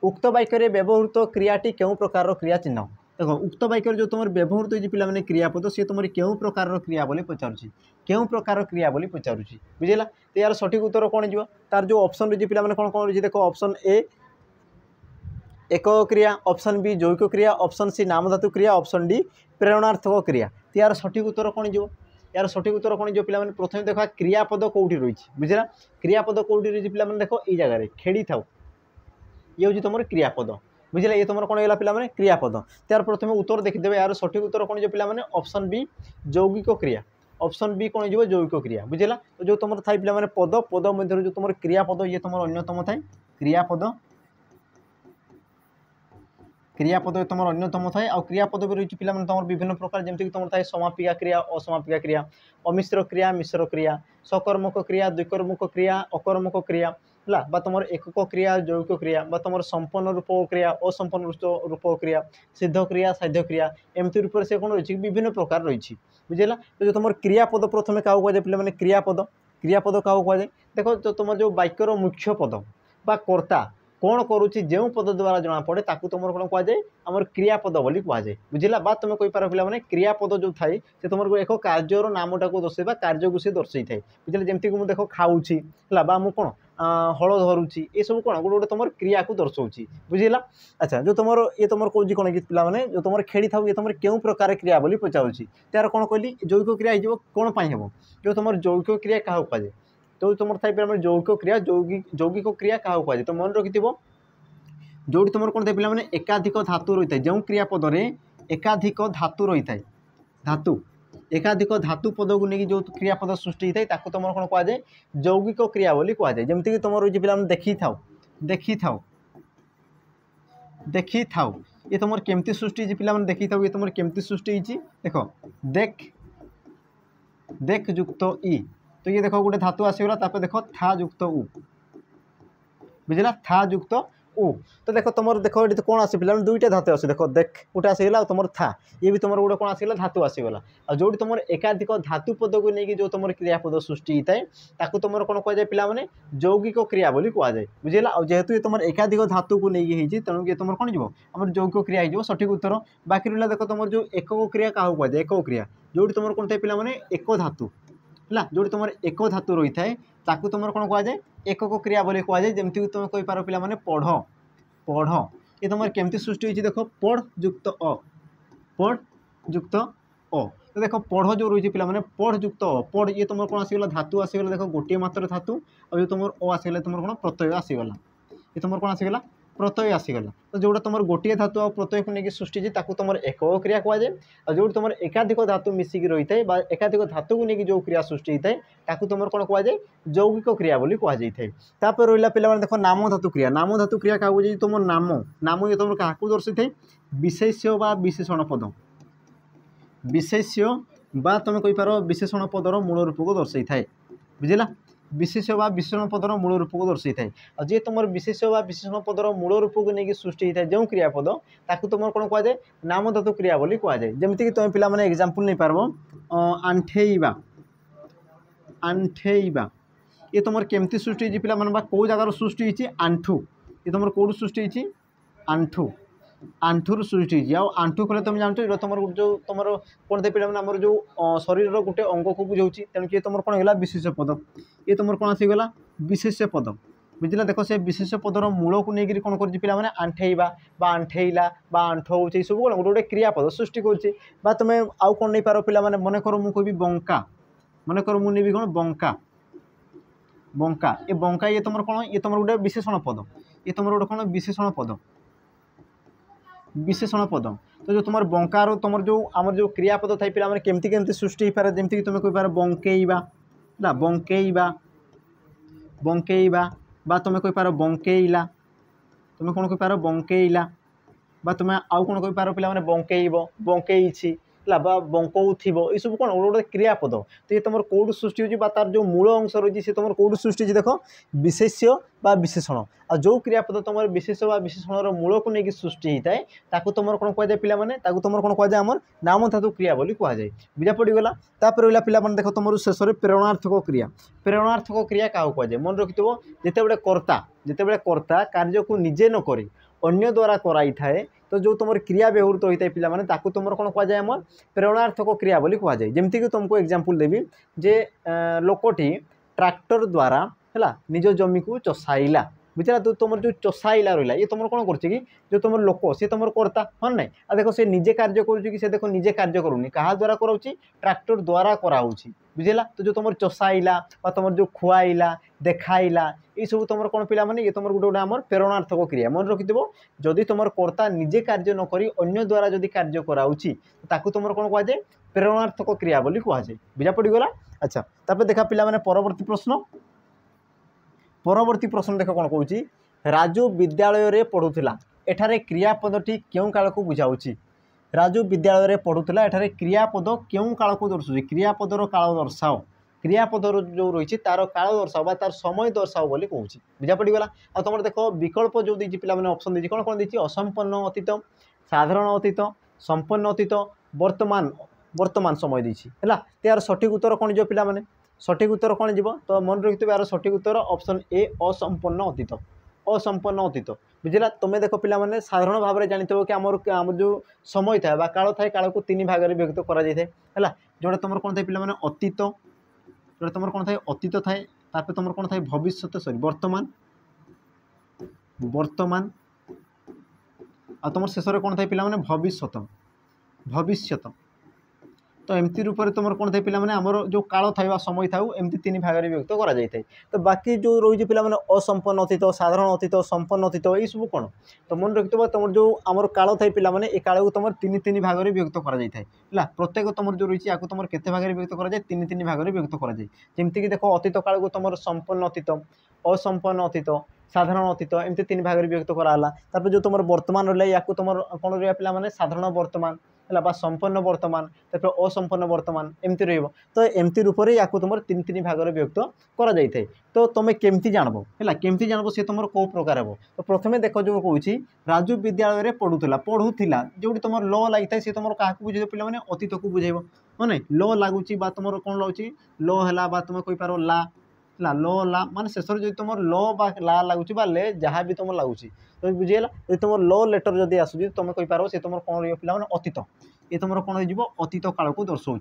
उक्त वाक्य व्यवहृत क्रियाटी क्यों प्रकार क्रिया चिन्ह। देखो उक्त वाक्य जो तुम व्यवहृत हो पिला माने क्रियापद सी तुम क्यों प्रकार क्रिया बोली पचारुची क्यों प्रकार क्रिया बोली पचारुची बुझेगा। तो यार सठिक उत्तर कौन हो तार जो ऑप्शन रही पिला माने कौन कौन रही देखो ऑप्शन ए एक क्रिया ऑप्शन बी जैविक क्रिया ऑप्शन सी नामधातु क्रिया ऑप्शन डी प्रेरणार्थक क्रिया। तो यार सठिक उत्तर कौन हो यार सठिक उत्तर कौन जो पे प्रथम देखा क्रियापद कौटी रही बुझेगा क्रियापद कौटी रही पे देख ये जगह खेली थाउ ये हूँ तुम क्रियापद बुझेगा ये तुम कौन है पे क्रियापद। त्यार प्रथम उत्तर देखीदे यार सठिक उत्तर कौन जो पे ऑप्शन बी यौगिक क्रिया ऑप्शन बी कौन हो यौगिक क्रिया बुझेगा। तो जो तुम थाई पे पद पद मध्य जो तुम क्रियापद ये तुम अन्यतम थाए क्रियापद क्रियापद तुम अन्यतम थाए आ क्रियापद भी रही पे तुम विभिन्न प्रकार जमीक तुम थाए समापिका क्रिया असमापिका क्रिया अमिश्र क्रिया मिश्र क्रिया सकर्मक क्रिया द्विकर्मक क्रिया अकर्मक क्रिया है बा तुम एकक क्रिया जैविक क्रिया बा तुम संपन्न रूप क्रिया असंपन्न रूप क्रिया सिद्ध क्रिया साध्य क्रिया एमती रूप से कौन रही विभिन्न प्रकार रही बुझेगा। तो जो तुम क्रियापद प्रथम क्या कहुए पे क्रियापद क्रियापद क्या कहुए देख जो तुम जो वाक्यर मुख्य पद बा कर्ता कौन करुच्ची जो पद द्वारा जना पड़े ताकू तुम कौन कहुए आम क्रियापद बोली कहुए बुझेगा। बा तुम कहींपार पे क्रियापद जो थाए से तुम एक कार्यर नामटा को दर्शाई कार्य को सी दर्शाई थाए बुझे जमीक मुझे देख खाऊँगी है बा मु कौन हल धरुची ये सब कौन गोटे गोटे तुम क्रिया को दर्शाऊँगी बुझेगा। अच्छा जो तुम ये तुम कौन कौन कि पे जो तुम खेली थाउ ये तुम क्यों प्रकार क्रिया बोली पचारूँ त्यार कौन कहली जैविक क्रिया हो कौन हम जो तुम जैविक क्रिया क्या कहुए तो तुम थाई पे जौगिक क्रिया जौगिक क्रिया क्या कहुए तो मन रखि जो तुम कौन थे पे एकाधिक धातु रही है जो क्रियापद एकाधिक धातु रही है धातु एकाधिक धातु पद को लेकिन जो क्रियापद सृष्टि होता है तुम कौन कहुए जौगिक क्रिया बोली कहुए। जमीक तुम रही पे देखी थाउ देखी थाउ देखी थाउ ये तुम केमती सृष्टि पे देखी थाउ ये तुम केमती सृष्टि देख देख देख युक्त ई तो ये देखो गोटे धातु आसगला देख था युक्त उ बुझेगा था युक्त उ तो देख तुम देख ये कौन आस पे दुईटा धातु आस देख देख गोटे आसीगला तुम था ये भी तुम गोटे कौन आसीगला धातु आसीगला जो तुम एकाधिक धातु पद को लेकिन जो तुम क्रियापद सृष्टि होता है तुम कौन कहुए पे यौगिक क्रिया बोली कहुए बुझेगा और जेहेतु ये तुम एकाधिक धातु को लेकिन तेणु ये तुम कौन जीव आम यौगिक क्रिया हो सठिक उत्तर बाकी रहा देख तुम जो एकक क्रिया क्या कहुए एकक क्रिया जो तुम कौन थे पे एक धातु है जो तुम एक धातु रही है ताकू तुम कौन कहुए एकक क्रिया बोली कहुए जमीक तुम कही पार पे पढ़ पढ़ ये तुम केमती सृष्टि होती देख पढ़ युक्त अ पढ़ युक्त अ तो देख पढ़ जो रही है पे पढ़ युक्त अ पढ़ ये तुम कौन आसीगला धातु आसीगला देख गोटे मात्र धातु और जो तुम अ आसीगला तुम कौन प्रत्यय आसीगला ये तुम कौन आसीगला प्रत्यय आसीगला तो जोटा तुम गोटे धातु और प्रत्यय को लेकिन सृष्टि ताकू तुम एकक क्रिया कहुए और जो तुम एकाधिक धातु मिसिक रही है एकाधिक धातु को लेकिन जो क्रिया सृष्टि होता है ताकू तुम कौन कहुए यौगिक क्रिया बोली कहुए तापर रहा पे देख नाम धातु क्रिया क्या बुझे तुम नाम नाम ये तुम क्या दर्शि थे विशेष्य बा विशेषण पद विशेष्य बा तुम कही पार विशेषण पदर मूल रूप को दर्शाई थाए बुझेगा विशेष बा विशेषण पदर मूल रूप को दर्शाई थाए और जी तुम विशेष बा विशेषण पदर मूल रूप को लेकिन सृष्टि होता है जो क्रियापद ताकू तुम कौन कहुए नाम धातु क्रिया बोली कहुए जमीक तुम पे एग्जांपल नहीं पार आंठेइबा आंठेइबा ये तुम केमती सृष्टि होती पे कौ जगार सृष्टि होती आंठू ये तुम कौट सृष्टि होती आंठू आंठूर सृष्टि होती आंठू कले तुम जानते तुम जो तुम कौन थे पे आम जो शरीर गोटे अंग को बुझाऊँ तेणु ये तुम कौन होगा विशेष पद ये तुम कौन आसीगला विशेष पद बुझला देख से विशेष पदर मूल को लेकिन कौन कर पे आंठेइबा बा आंठेइला बा आंठौचे सब कौन गोटे गोटे क्रियापद सृष्टि कर तुम्हें आउ कौन नहीं पार पे मन कर मुझे कहबी बंका मन कर मुझे कौन बंका बंका ये तुम कौन ये तुम गोटे विशेषण पद ये तुम गोटे कौन विशेषण पद तो जो तुम बंकार तुम जो आम जो क्रियापद थाई पे केमती केमती सृष्टि हो पारे जमीक तुम कही पार बंकेइबा ना बंकेइबा बंकेइबा बा तुम कही पार बंकेइला तुम कौन कही पार बंकेइला बा तुम आउ कौन कही पार पे बंकेइब बंकेइछि बंकौथिब ये सब कौन गोटे क्रियापद तो ये तुम कौट सृष्टि होती तार जो मूल अंश रही है तुम कौट सृष्टि देख विशेष्य बा विशेषण और जो क्रियापद तुम विशेष बा विशेषण मूल को लेकिन सृष्टि होता है ताकू तुम कौन कहुए पे तुम कौन कहुए आम नाम धातु क्रिया बोली कहुए बुझा पड़गला तापर रहा पे देख तुम शेष में प्रेरणार्थक क्रिया क्या कहुए मन रखिथो जिते कर्ता कार्य को निजे न करी अन्य द्वारा कराई थाए तो जो तुम क्रिया व्यवहृत होता है पिला ताकू तुम कौन कहुए आम प्रेरणार्थक क्रिया बोली कहुए जमीक तुमको एग्जांपल देवी जे लोकटी ट्रैक्टर द्वारा है निज जमी को चषाइला बुझा तो तुम जो चषाइला रहा ये तुम कौन कर जो तुम लोक सी तुम कर्ता हाँ ना आ देख से निजे कार्य करुँच देख निजे कार्य करूनी क्या द्वारा कराऊँ ट्रैक्टर द्वारा कराऊँच बुझेगा तो जो तुम चषाइला तुम जो खुआइला देखाइला ये सब तुम कौन पिला ये तुम गोटे गोटे आम प्रेरणार्थक क्रिया मन रखिथो जदि तुम कर्ता निजे कार्य न करी अन्य द्वारा जदि कार्य कराऊँच ताकू तुम कौन कहुए प्रेरणार्थक क्रिया बोली कहुए बुझा पड़गला अच्छा तापर देखा पिला परवर्ती प्रश्न देख कौन कहूँ राजू विद्यालय रे पढ़ुला एठारे क्रियापदटी क्यों काल को बुझाऊँच राजू विद्यालय रे पढ़ुला एठारे क्रियापद क्यों काल को दर्शाऊँ क्रियापदर काल दर्शाओ क्रियापदर जो रही तार काल दर्शाओ तार समय दर्शाओ बोली कहूँ बुझा पड़गला आ तुम देख विकल्प जो देती पे ऑप्शन देती कौन कौन देती असंपन्न अतीत साधारण अतीत संपन्न अतीत वर्तमान वर्तमान समय देती है यार सठिक उत्तर कौन जो पे सठिक उत्तर कौन जीव तो मन रखिथे यार सठिक उत्तर ऑप्शन ए असंपन्न अतीत असंपन्न अतीत बुझला तुम्हें देख पे साधारण भाव में जानते कि आम जो समय था काल थाए काल को तीन भाग में विभक्त कर जोटा तुम कौन थे पे अतीत जोटा तुम कौन थाए अतीत थाए तापर तुम कौन थाए भविष्य सॉरी वर्तमान वर्तमान आ तुम शेष में कौन थे पे भविष्यत भविष्यत तो एमती रूप में तुम कौन थे पे आमर जो काल था समय था एमती तीन भाग में विभक्त कर तो बाकी जो रही है पे असंपन्न अतीत साधारण अतीत संपन्न अतीत ये सब कौन तो मन रखिथ तुम जो आमर काल था पे ये काल को तुम तीन तीन भाग में विभक्त कर प्रत्येक तुम जो रही है तुम केते भाग में विभक्त कर तीन तीन भाग में विभक्त करमती देख अतीत काल को तुम संपन्न अतीत असंपन्न अतीत साधारण अतीत एमती तीन भाग में विभक्त कराला जो तुम वर्तमान रहा या तुम कौन रहा पे साधारण वर्तमान है बा संपन्न वर्तमान असंपन्न वर्तमान एमती रहिबो। तो एमती रूप में या तुम तीन तीन भाग में विभक्त करा जाय थाए। तो तुम केमती जानबो है केमती जानबो सी तुम को प्रकार हे। तो प्रथमे देख जो कहूँ राजू विद्यालय में पढ़ुला जो तुम ल लगी था सी तुम क्या बुझे पे अतीत को बुझेब माने ल लगुच तुम कौन लगुच ल है तुम कहीपर ला लो ला मान शेष जो तुम लो बा ला लगुच ले जहाँ भी तुम लगुच तो बुझीगला। जो तुम लो लेटर जब आसूँ तुम कहीपर सी तुम कौन पे अतीत ये तुम कौन हो अतीत काल को दर्शाऊँ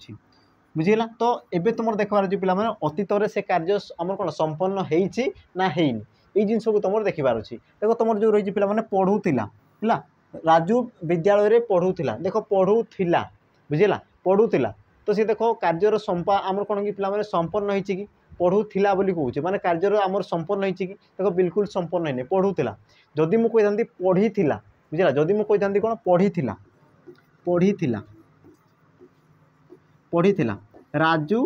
बुझीगला। तो एबे तुम देखबार जो पे अतीत से कार्य आम कौन संपन्न होती ना हैनी ये जिन को तुम देखबार अच्छी। देख तुम जो रही पे पढ़ुला है राजू विद्यालय में पढ़ुला देख पढ़ुला बुझीगला पढ़ुला तो सी देख कार्यर संपा आम कौन कि पे संपन्न होती कि पढ़ुला बोली कहूँ माने कार्यर आमर संपन्न होती कि देख बिल्कुल संपन्न होनी पढ़ुला। जदि मुझे कही पढ़ी बुझीगला जदि मुझे कही कौन पढ़ी राजू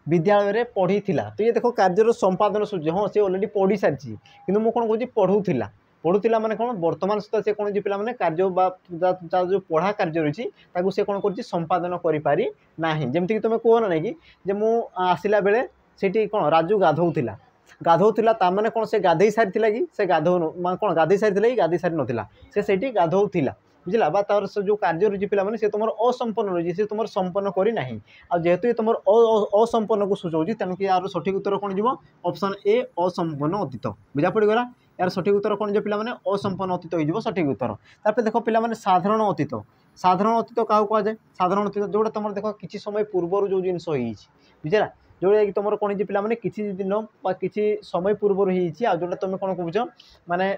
विद्यालय में पढ़ीला तो ये देखो कार्यर संपादन सूर्य हाँ सी अलरेडी पढ़ी सारी कि मुझे कौन कहूँ पढ़ुला माने कौन वर्तमान सुधा से कौन पे कार्य जो पढ़ा कार्य रही सी कौन कर संपादन करें ना जमीक तुम कह ना कि मुझे आसला बेले से कौन राजू गाधौला मैंने कौन से गाधे सारी कि से गाधौ कौन गाधे सारी कि गाधे सारी नाला से गाधौला बुझला बा तार जो कार्य रही पे सी तुम असंपन्न रही सी तुम संपन्न करना जेहेतु ये तुम असंपन्न को सूचाऊँ तेणुक यार सठिक उत्तर कौन जी ऑप्शन ए असंपन्न अतीत बुझा पड़गला। यार सठिक उत्तर कौन जो पे असंपन्न अतीत हो सठिक उत्तर। तापर देख पे साधारण अतीत क्या कहुए साधारण अतीत जोटा तुम देख किसी समय पूर्वर जो जिनस बुझला जोटा कि तुम कौन पे किसी दिन किसी समय पूर्वर हो जोटा तुम कौन कह माने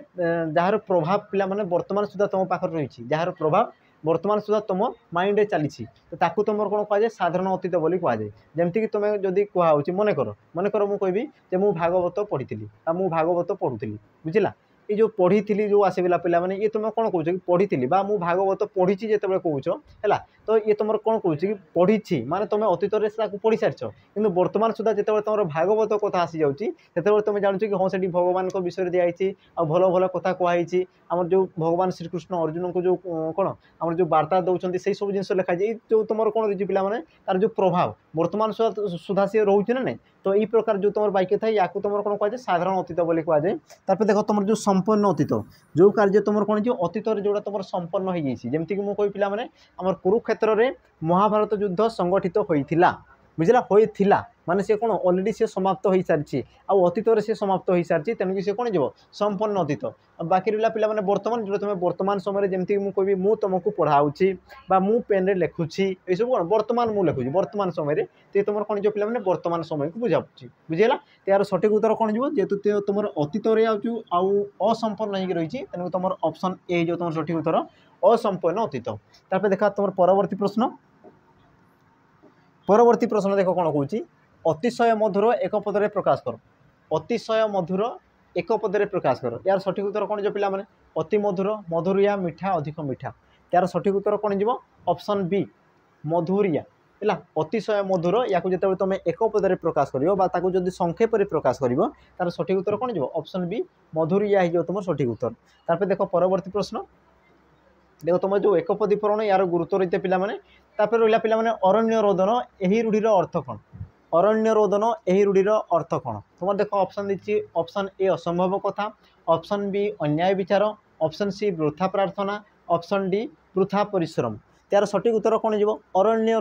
जार प्रभाव पे वर्तमान सुधा तुम पाखे रही जार प्रभाव वर्तमान सुधा तुम माइंड में चली तो तुम कौन कहुए साधारण अतीत बोली कहुए। जमीक तुम जदि कहुच्छी मनकर मुझे मुझे भागवत पढ़ी मुझे भागवत पढ़ुली बुझला ये जो पढ़ी जो आसला पे ये तुम कौन कौच कि पढ़ी मुझे भागवत पढ़ी जिते कौच है तो ये तुम कौन कौच कि पढ़ी माने तुम अतीत में पढ़ी सारी कि वर्तमान सुधा जिते तुम भागवत कथा आसी जाऊँगी तुम जानूँ कि हाँ से भगवान विषय दिखाई भल भल कथा कहुई आम जो भगवान श्रीकृष्ण अर्जुन को जो कौन आम जो वार्ता दौरान से सब जिन लिखाई जो तुम कौन रही पे तार जो प्रभाव वर्तमान सुधा सी रोचे ना नहीं तो ये प्रकार जो तुम वाक्य था या तुम कौन कहुए साधारण अतीत बोली कहुए। तापर देख तुम जो संपन्न अतीत जो कार्य तुम कौन जो अतीत जोड़ा तुम संपन्न हो जमीक मुझे कही पे आम कुरुक्षेत्र में महाभारत युद्ध संगठित होता बुझला होता माने सी कौन अलरेडी सी समाप्त हो सारी अतीत से समाप्त हो सारी तेणुक सी कौन जीव संपन्न अतीत। बाकी रहा पे वर्तमान जो तुम वर्तमान समय जमीक मुझे मुझे तुमको पढ़ाऊँगी मु पेन रे लिखुची ये सब कौन वर्तमान मुझे लिखुची वर्तमान समय तो तुम कौन जो पे वर्तमान समय को बुझाऊँगी बुझेगा। तो यार सठिक उत्तर कौन जीव जेहेतु तुम अतीत असंपन्न हो रही तेणुक तुम ऑप्शन ए जो तुम सठिक उत्तर असंपन्न अतीत। तापर देखा तुम परवर्ती प्रश्न देख कौन कहूँ अतिशय मधुर एक पदरे प्रकाश कर अतिशय मधुर एक पदरे प्रकाश कर यार सठिक उत्तर कौन जो पे अति मधुर मधुरिया मीठा अधिक मीठा यार सठिक उत्तर कौन जीव ऑप्शन बी मधुरिया है अतिशय मधुर या जो तुम एक पदरे प्रकाश कर जब संक्षेप में प्रकाश कर तार सठिक उत्तर कौन जीव ऑप्शन बी मधुरिया हो तुम सठिक उत्तर। तापर देख परवर्ती प्रश्न देख तुम जो एक पदीकरण यार गुरुत्व रही पे तापर रहा पे अरण्य रोदन यही रूढ़ीर अर्थ कौन अरण्य रोदन यही रूढ़ीर अर्थ कौन तुम देख ऑप्शन दी ऑप्शन ए असंभव कथा ऑप्शन बी अन्याय विचार ऑप्शन सी वृथा प्रार्थना ऑप्शन डी वृथा परिश्रम। यार सठिक उत्तर कौन जीव अरण्य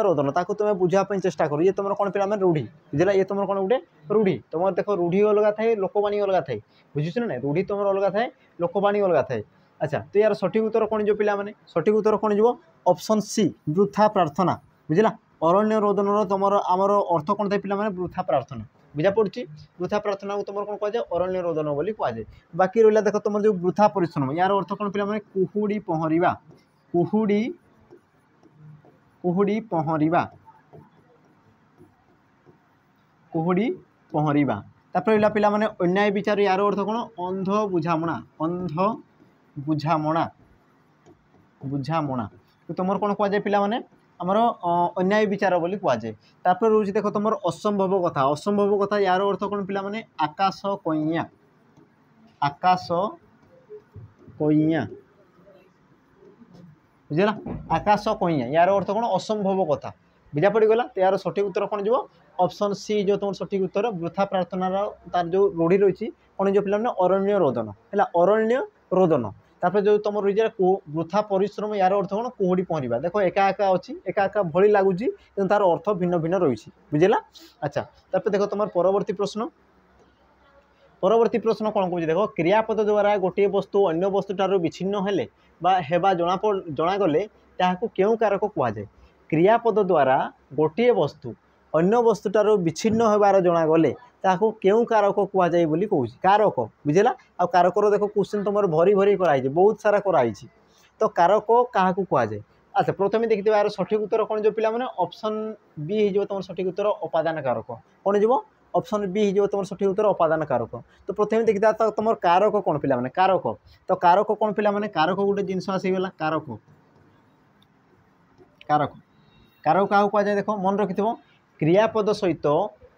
रोदन ताको तुम बुझापी चेष्टा कर ये तुम कौन पे रूढ़ी बुझला ये तुम कौन गोटे रूढ़ी तुम देख रूढ़ी अलग थाए लोकवाणी अलग थाए बुझुच ना रूढ़ी तुम अलग थाए लोकवाणी अलग थाए। अच्छा तो यार सठिक उत्तर कौन जो पे सठिक उत्तर कौन जीव ऑप्शन सी वृथा प्रार्थना बुझला अरण्य रोदन तुम आमर अर्थ कौन था पे वृथा प्रार्थना बुझा पड़ी वृथा प्रार्थना को तुम कौन कहुए अरण्य रोदन बोली कहुए। बाकी रहा देख तुम जो वृथा परिश्रम यार अर्थ कौन पे कुहुड़ी पहरिया कुहुड़ी कुहुड़ी पहरिया कुहुड़ी पहरिया। तापर रहा पिला अन्याय विचार यार अर्थ कौन अंध बुझामणा बुझामणा तो तुम कौन कहुए पे आमर अन्याय विचार बोली कहुए। तापर रोज देख तुम असंभव कथा यार अर्थ कौन पे आकाश कइया बुझला आकाश कइया यार अर्थ कौन असंभव कथा बुझा पड़गला। तो यार सठिक उत्तर कौन जो ऑप्शन सी जो तुम सठिक उत्तर वृथा प्रार्थनार तार जो रूढ़ी रही कौन जो पिला अरण्य रोदन है अरण्य रोदन। तापर जो तुम रही वृथा परिश्रम यार अर्थ कौन कुहुड़ी पहरवा देख एका एका अच्छी एका एका भली लगुच तार अर्थ भिन्न भिन्न रही बुझला। अच्छा तापर देख तुम परवर्ती प्रश्न कौन कह देख क्रियापद द्वारा गोटे वस्तु अन्य वस्तु ठार विच्छिन्न हेले बा हेबा जनागले ताहाकू केउं कारक कहुए। क्रियापद द्वारा गोटे वस्तु अन्य वस्तु ठार विच्छिन्न होबार जनागले ताहाकू केउं कारक कहुए बोली कहूँ कारक बुझला। आ कारकर देख क्वेश्चन तुम भरी भरी कराई बहुत सारा कराई तो कारक क्या कहुए। अच्छा प्रथम देखिए यार सठिक उत्तर कौन जो पिला ऑप्शन बी हो तुम सठिक उत्तर उपादान कारक कौन जो ऑप्शन बी हो तुम सठिक उत्तर उपादान कारक। तो प्रथम देखिए तो तुम कारक कौन पिला कारक तो कारक कौन पिला कारक गोटे जिनस आसीगला कारक कारक कारक क्या कहुए देख मन रखि क्रियापद सहित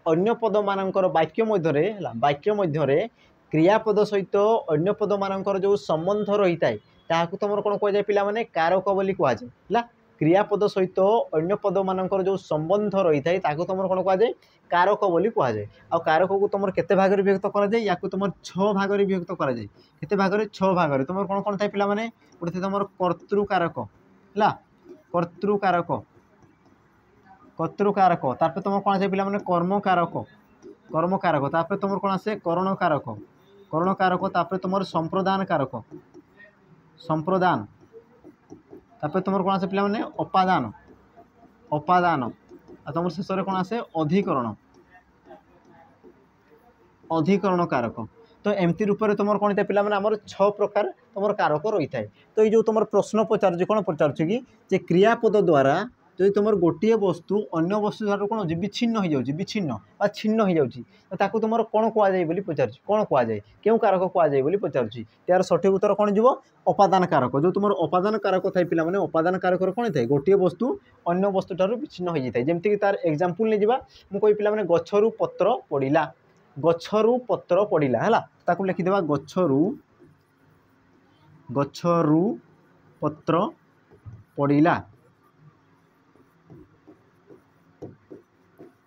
अन्य पद मानकर वाक्य मध्य क्रियापद सहित अन्य पद मानकर जो संबंध रही है ताकू तुम कौन कहुए पिला कारक बोली कहुए। क्रियापद सहित अन्य पद मानकर जो संबंध रही है ताकू तुम कौन कहुए कारक बोली कहुए। आ कारक को तुम केते भाग रे विभक्त करा जाय याकू तुम 6 भाग रे विभक्त करा जाय केते भाग रे 6 भाग रे तुम कौन कौन थाय पिला माने गोटे तुम कर्तृकारक हला कर्तृकारक कर्तृकारक तापर तुम कौन आसे पिला माने कर्मकारक तापर तुम कौन आसे करणकारक तापर तुम संप्रदान कारक संप्रदान तापर तुम कौन आसे पिला माने अपादान तुम शेष कौन आसे अधिकरण कारक। तो एमती रूप से तुम कौन पिला माने आमर 6 प्रकार तुम कारक रही है। तो ये तुम प्रश्न पचार कौन पचार कि क्रियापद द्वारा जो तुम गोटे वस्तु अन्य वस्तु द्वारा कौन हो विच्छिन्न हो जाए विच्छिन्न छिन्न हो जाए तुम कौन कहुए बोली पचार कौन कहुए क्यों कारक कहुए बोली पचार यार सठिक उत्तर कौन जो उपादान कारक जो तुम उपादान कारक थाई पिला माने उपादान कारक कौन थाए गोटे वस्तु अन्य वस्तु ठार विच्छिन्न हो जाए जमीक तार एग्जांपल नहीं जावा मुझे पिला माने गछरु पत्र पड़िला गछरु पत्र पड़िला है ताकू लिखिदेवा गछरु पत्र पड़िला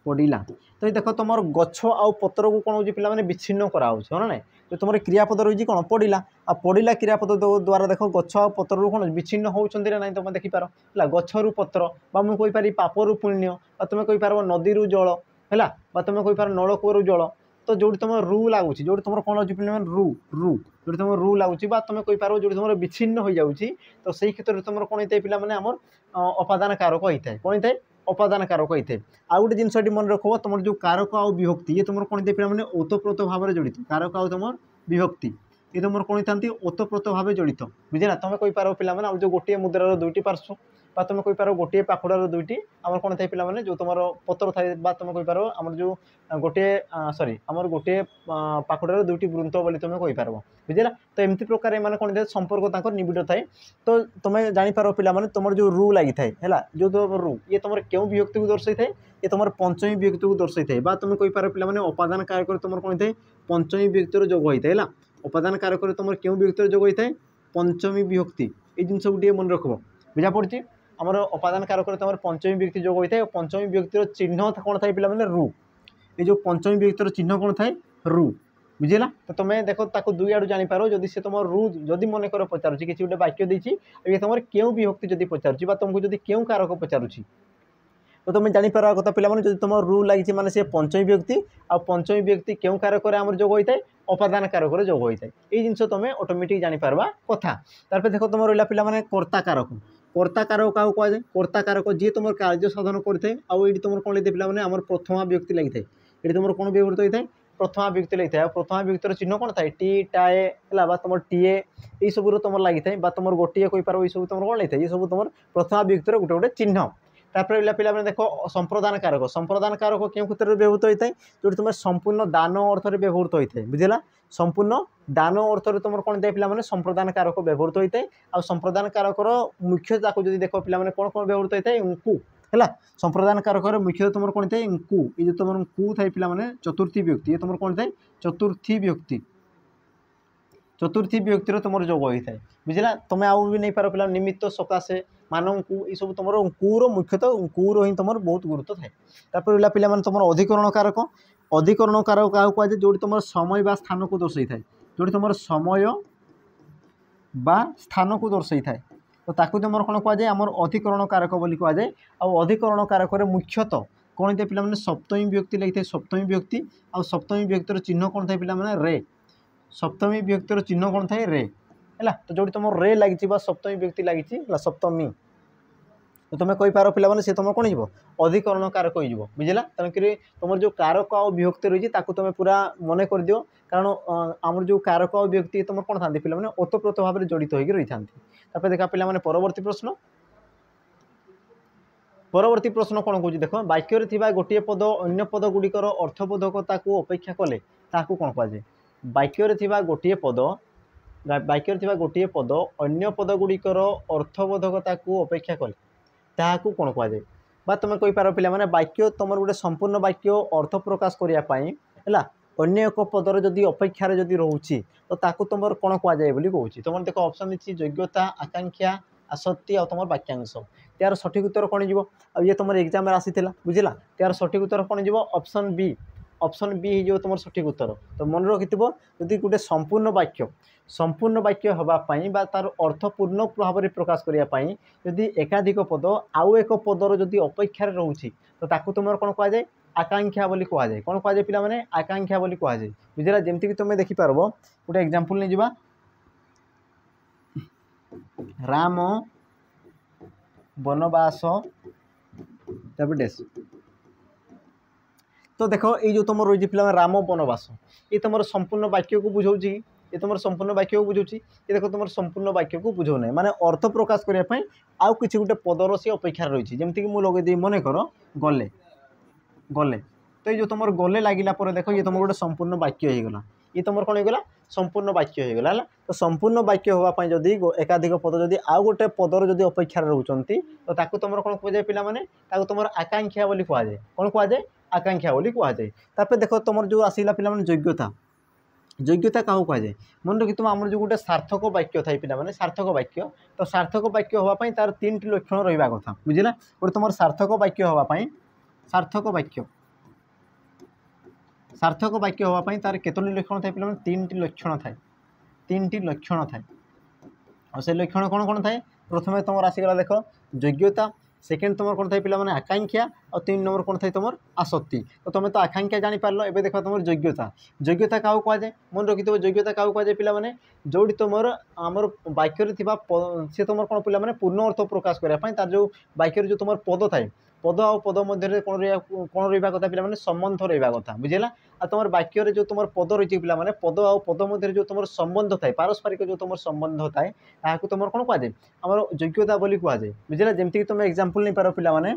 पड़िला। तो देख तुम गछ आउ पत्र को कौन हो पिला माने विच्छिन्न कराऊँ ना जो तुम क्रियापद रही कौन पड़िला आ पड़िला क्रियापद द्वारा देख गछ आ पत्र कौन विच्छिन्न होती ना तुम देखिपार है गछरु पत्र मुझे कहीपरि पापरु पुण्य तुम कहीपर नदी जल है तुम कहीपर नलकूर जल। तो जो तुम रू लगुच जो तुम कौन हो पिला रू रू जो तुम रू लगुच तुम कहीपर जो तुम विच्छिन्न हो जाऊँगी तो सही क्षेत्र में तुम कौन होता है पिला माने आमर उपादान कारक होता है कौन होता है उपादान कारक होता है। आउ गोटे जिनस मन रख तुम जो कारक आउ विभक्ति ये तुम कौन पे मैंने ओतप्रोत भाव में जड़ित कारक आउ तुम विभक्ति ये तुम कौन था ओतप्रोत भाव जड़ित बुझे तुम कहीपर पे जो गोटे मुद्रार 2टी पार्श्व तुम कहीपर गोटे पाखुड़ार 2टी आम कौन थाए पे जो तुम पत्र थाए तुम कहीपर आम जो गोटे सॉरी आम गोटे पाखुड़ार 2टी वृंत बोली तुम कहीपर बुझेगा। तो एमती प्रकार एम कौन संपर्क निबिड़ थाए। तो तुम जापर पे तुम जो रू लगी है जो तुम रू ये तुम क्यों विभक्ति को दर्शाई थाए ये तुम पंचमी विभक्ति को दर्शाई थाए तुम कहीपर पे उपादान कारक तुम कौन थाए पंचमी विभक्तिर जोग होता है उपादान कारक तुम क्यों विभक्तिर जोग होता है पंचमी विभक्ति ये जिनस गोटे मन रख बुझा पड़ी आमर उपादान कारक तुम पंचमी विभक्ति जोग होता है पंचमी विभक्तिर चिन्ह कौन थाए पे रू ये जो पंचमी विभक्तिर चिन्ह कौन थाए रू बुझेगा। तो तुम देख ताको दुई आड़ू जापर जदि से तुम रू जदि मन कर पचार किसी गोटे वाक्य देती तुम क्यों विभक्ति जब पचार तुमको जब क्यों कारक पचारुची तो तुम जापर कथा पे जो तुम रू लगी माने से पंचमी विभक्ति आ पंचमी विभक्ति क्यों कारक आम जोग होता है उपादान कारक जोग होता है ये जिनस तुम ऑटोमेटिक जापर कथा। तार देख तुम रहा पे कर्ता कारक कर्ता कारक क्या कहुए कर्ता कारक जी तुम कार्य साधन करते आउ ये तुम कौन लेते पे आम प्रथमा विभक्ति लगी ये तुम कौन व्यवहृत होता है प्रथमा विभक्ति लगी है प्रथमा विभक्तिर चिन्ह कौन थाए टी टाए है तुम टीए ये सब तुम लगी है तुम गोटे कहीपर ये सब तुम कौन लगी ये सब तुम प्रथमा विभक्तिर गोटे गोटे चिन्ह। तापर पे देख संप्रदान कारक क्यों क्षेत्र में व्यवहृत होता है जो तुम संपूर्ण दान अर्थ में व्यवहृत होता है बुझेगा संपूर्ण दान अर्थ में तुम कौन पे संप्रदान कारक व्यवहृत होता है आ संप्रदान कारकर मुख्य जो देख पे कौन कौन व्यवहृत होता है उनको है संप्रदान कारक मुख्य तुम कौन था इंकु ये तुम कु थाए पे चतुर्थी विभक्ति ये तुम कौन थाए चतुर्थी विभक्ति तुम जोग होता है बुझेगा। तुम आउ भी नहीं पार पे निमित्त सकाशे मान को ये सब तुम कुर मुख्यतः कुर ही तुम बहुत गुरुत्व थाए। तापर पिला माने तुम अधिकरण कारक क्या कहुए जो तुम समय बा स्थान को दर्शाई थाए जो तुम समय बा स्थान को दर्शाई थाए तो ताकू तुम कौन कहुए आम अधिकरण कारक बोली कहुए। अधिकरण कारक मुख्यतः कौन थे पे सप्तमी विभक्ति लगी सप्तमी विभक्ति आ सप्तमी विभक्तिर चिन्ह कौन था पे रे सप्तमी विभक्तिर चिन्ह कौन थाए रे है। तो जो तुम रे लगी सप्तमी विभक्ति लगी सप्तमी तो तुम कहींपार पे सी तुम कौन हो अधिकरण कारक हो बुझला। तेणुक तुम जो कारक आ विभक्ति रही तुम पूरा मन कर दियो कारण आम जो कारक आ विभक्ति तुम कौन था पे ओतप्रोत भाव में जड़ित होकर रही था। देखा पे परवर्ती प्रश्न कौन कौन देख वाक्य गोटे पद अन्य पद गुड़िकर अर्थबोधकता को अपेक्षा कले ताकू कौन कहुए। वाक्य गोटे पद अन्य पद गुड़िकर अर्थबोधकता को अपेक्षा कले ताकू कौन कहुए। तुम कहींपार पे वाक्य तुम गोटे संपूर्ण वाक्य अर्थ प्रकाश करने है अन्य एक पदर जदि अपेक्षार जदि रोचे तो ताकू तुम कौन कहुए बोली कहूँ। तुम देख ऑप्शन दी योग्यता आकांक्षा आसक्ति और तुम वाक्यांश यार सठिक उत्तर कौन जीव ये तुम एग्जाम आसी बुझला यार सठिक उत्तर कौन जीव ऑप्शन बी हो तुम सठिक उत्तर। तो मन रखि जदि गोटे संपूर्ण वाक्य हवापाई तार अर्थ पूर्ण भाव में प्रकाश करने जदि एकाधिक पद आउ एक पदर जदि अपेक्षार रोचे तो ताकू तुम कौन कहुए आकांक्षा बोली कहुए। कौन कहुए पिला माने आकांक्षा बोली कहुए बुझला। जमती तुम देखिपार गोटे एग्जांपल नहीं जा राम वनवास डेस तो देख ये जो तुम रही पे राम वनवास ये तुम संपूर्ण वाक्य को बुझाऊँ ये तुम संपूर्ण वाक्य को बुझाऊँ ये देख तुम संपूर्ण वाक्य को बुझाऊ ना माने अर्थ प्रकाश करने आउ कि गोटे पदर सी अपेक्षार रही जमीक मुझे लगे मन कर गले गले तो ये जो तुम गले लगिला देख ये तुम गोटे संपूर्ण वाक्य होगला ये तुम कौन होगा संपूर्ण वाक्य होगला है। तो संपूर्ण वाक्य होगापाई जदि एकाधिक पद जदि आउ गोटे पदर जदि अपेक्षार रोचंती तो ताकू तुम कौन कहुए पिला माने ताकू तुम आकांक्षा बोली कहुए। कौन कहुए आकांक्षा बोली कहुए। तापर देख तुम जो आसला पिला माने योग्यता क्या कहुए मन रखि तुम आम जो गोटे सार्थक वाक्य थाई पिला माने सार्थक वाक्य तो सार्थक वाक्य होगापाई तार 3टी लक्षण रहा कथा बुझला। गोटे तुम सार्थक वाक्य होगापाई सार्थक वाक्य होगापाई तार केतोटी लक्षण थाए पे 3टी लक्षण थाए 3टी लक्षण थाए और से लक्षण कौन कौन थाए प्रथम तुम आसीगला देख योग्यता सेकेंड तुम कौन थाए पे आकांक्षा और 3 नंबर कौन थाए तुम आसक्ति। तो तुम तो आकांक्षा जानीपार एवं देख तुम योग्यता क्या कहुए मन रखि योग्यता क्या कहुए पे जो तुम आमर वाक्य सी तुम कौन पे पूर्ण अर्थ प्रकाश करने तार जो वाक्य जो तुम पद थाए पद आ पद मध्य कौन रहा कथा पे संबंध रहा कथा बुझेगा। आ तुम वाक्य जो तुम पद रही पे पद आ पद मध्य जो तुम संबंध थाए पारस्परिक जो तुम संबंध थाए ताकू तुम कौन कहुए आम योग्यता बोली कहुए बुझेगा। जमीक तुम एग्जांपल नहीं पार पे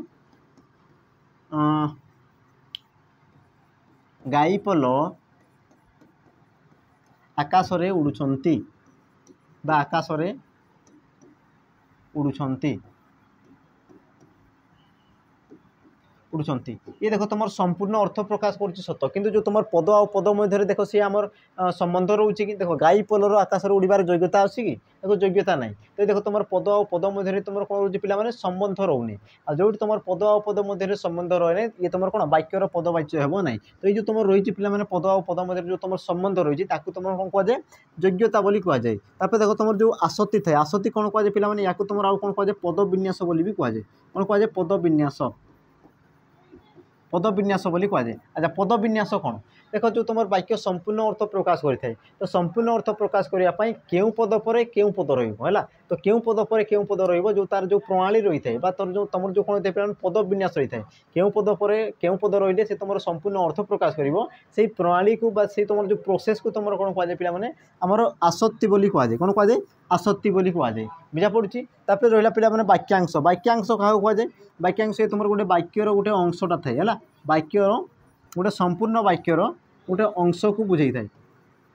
गाईपल आकाश रे उड़ुछंती बा आकाश रे उड़ुछंती ये देख तुम संपूर्ण अर्थ प्रकाश कर सत किंतु जो तुम पद आ पद मध्य देख सी आम संबंध रोचे कि देख गाई पलर आकाश उड़ार योग्यता अच्छी कि देखो योग्यता ना तो देख तुम पद आ पद मध्य तुम कौन रोचे पे संबंध रोने आ जो तुम पद आ पद मध्य संबंध रहे ये तुम कौन वाक्यर पद वाच्य हे ना। तो ये तुम रही पे पद आ पद मध्य जो तुम संबंध रही तुम कौन कहुए योग्यता बोली कहुए। तापर देख तुम जो आसक्ति थाए आसक्ति कौन कहुए पे या तुम आउ कौन कहुए पद विन्यास बोली भी कहुए। कौन कहुए पद विन्यास बोली कहुए। अच्छा पद विन्यास कौन देख जो तुम वाक्य संपूर्ण अर्थ प्रकाश करें तो संपूर्ण अर्थ प्रकाश करने क्यों पद पर क्यों पद रहा तो क्यों पद पर क्यों पद रो तार जो प्रणाली रही है तर जो तुम जो कौन थे पद विन्यास रही है क्यों पद पर क्यों पद रही से तुम संपूर्ण अर्थ प्रकाश कर प्रणाली को तुम जो प्रोसेस को तुम कौन कहुए पे आमर आसक्ति बोली कहुए। कौन कहुए आसक्ति बोली कहुए बुझा पड़ी। तापर रहा पे वाक्यांश क्या कहुए वाक्यांश तुम गोटे वाक्यर गोटे अंशटा थाए है वाक्यर गोटे संपूर्ण वाक्यर गोटे अंश को बुझे थाए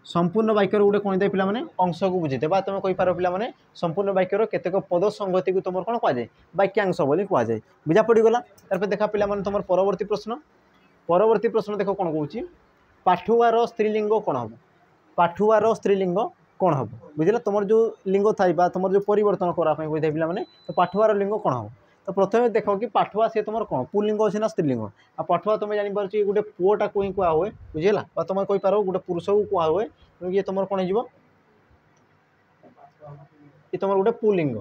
संपूर्ण वाक्यर गोटे कौन थाए पे अंश को बुझे थे तुम कहींपार पे संपूर्ण वाक्यर केतेक पद संगति को तुम कौन कहुए वाक्यांश बोली कहुए बुझा पड़गला। तार देखा पे तुम परवर्ती प्रश्न देख कौन कौन पाठुआर स्त्रीलिंग कौन हम पाठुआर स्त्रीलिंग कौन हम बुझे तुम जो लिंग था तुम जो परिवर्तन कराई कही था पे तो पाठुआर लिंग कौन हम तो प्रथम देख कि पाठुआ सी तुम कौन पुलिंग अच्छे ना स्त्रीलिंग आ पाठुआ तुम जापर गोटे पुओटा को ही कह हुए बुझेगा तुम कहीपर गोटे पुरुष को कह हुए ये तुम कौन हो ये तुम गोटे पुलिंग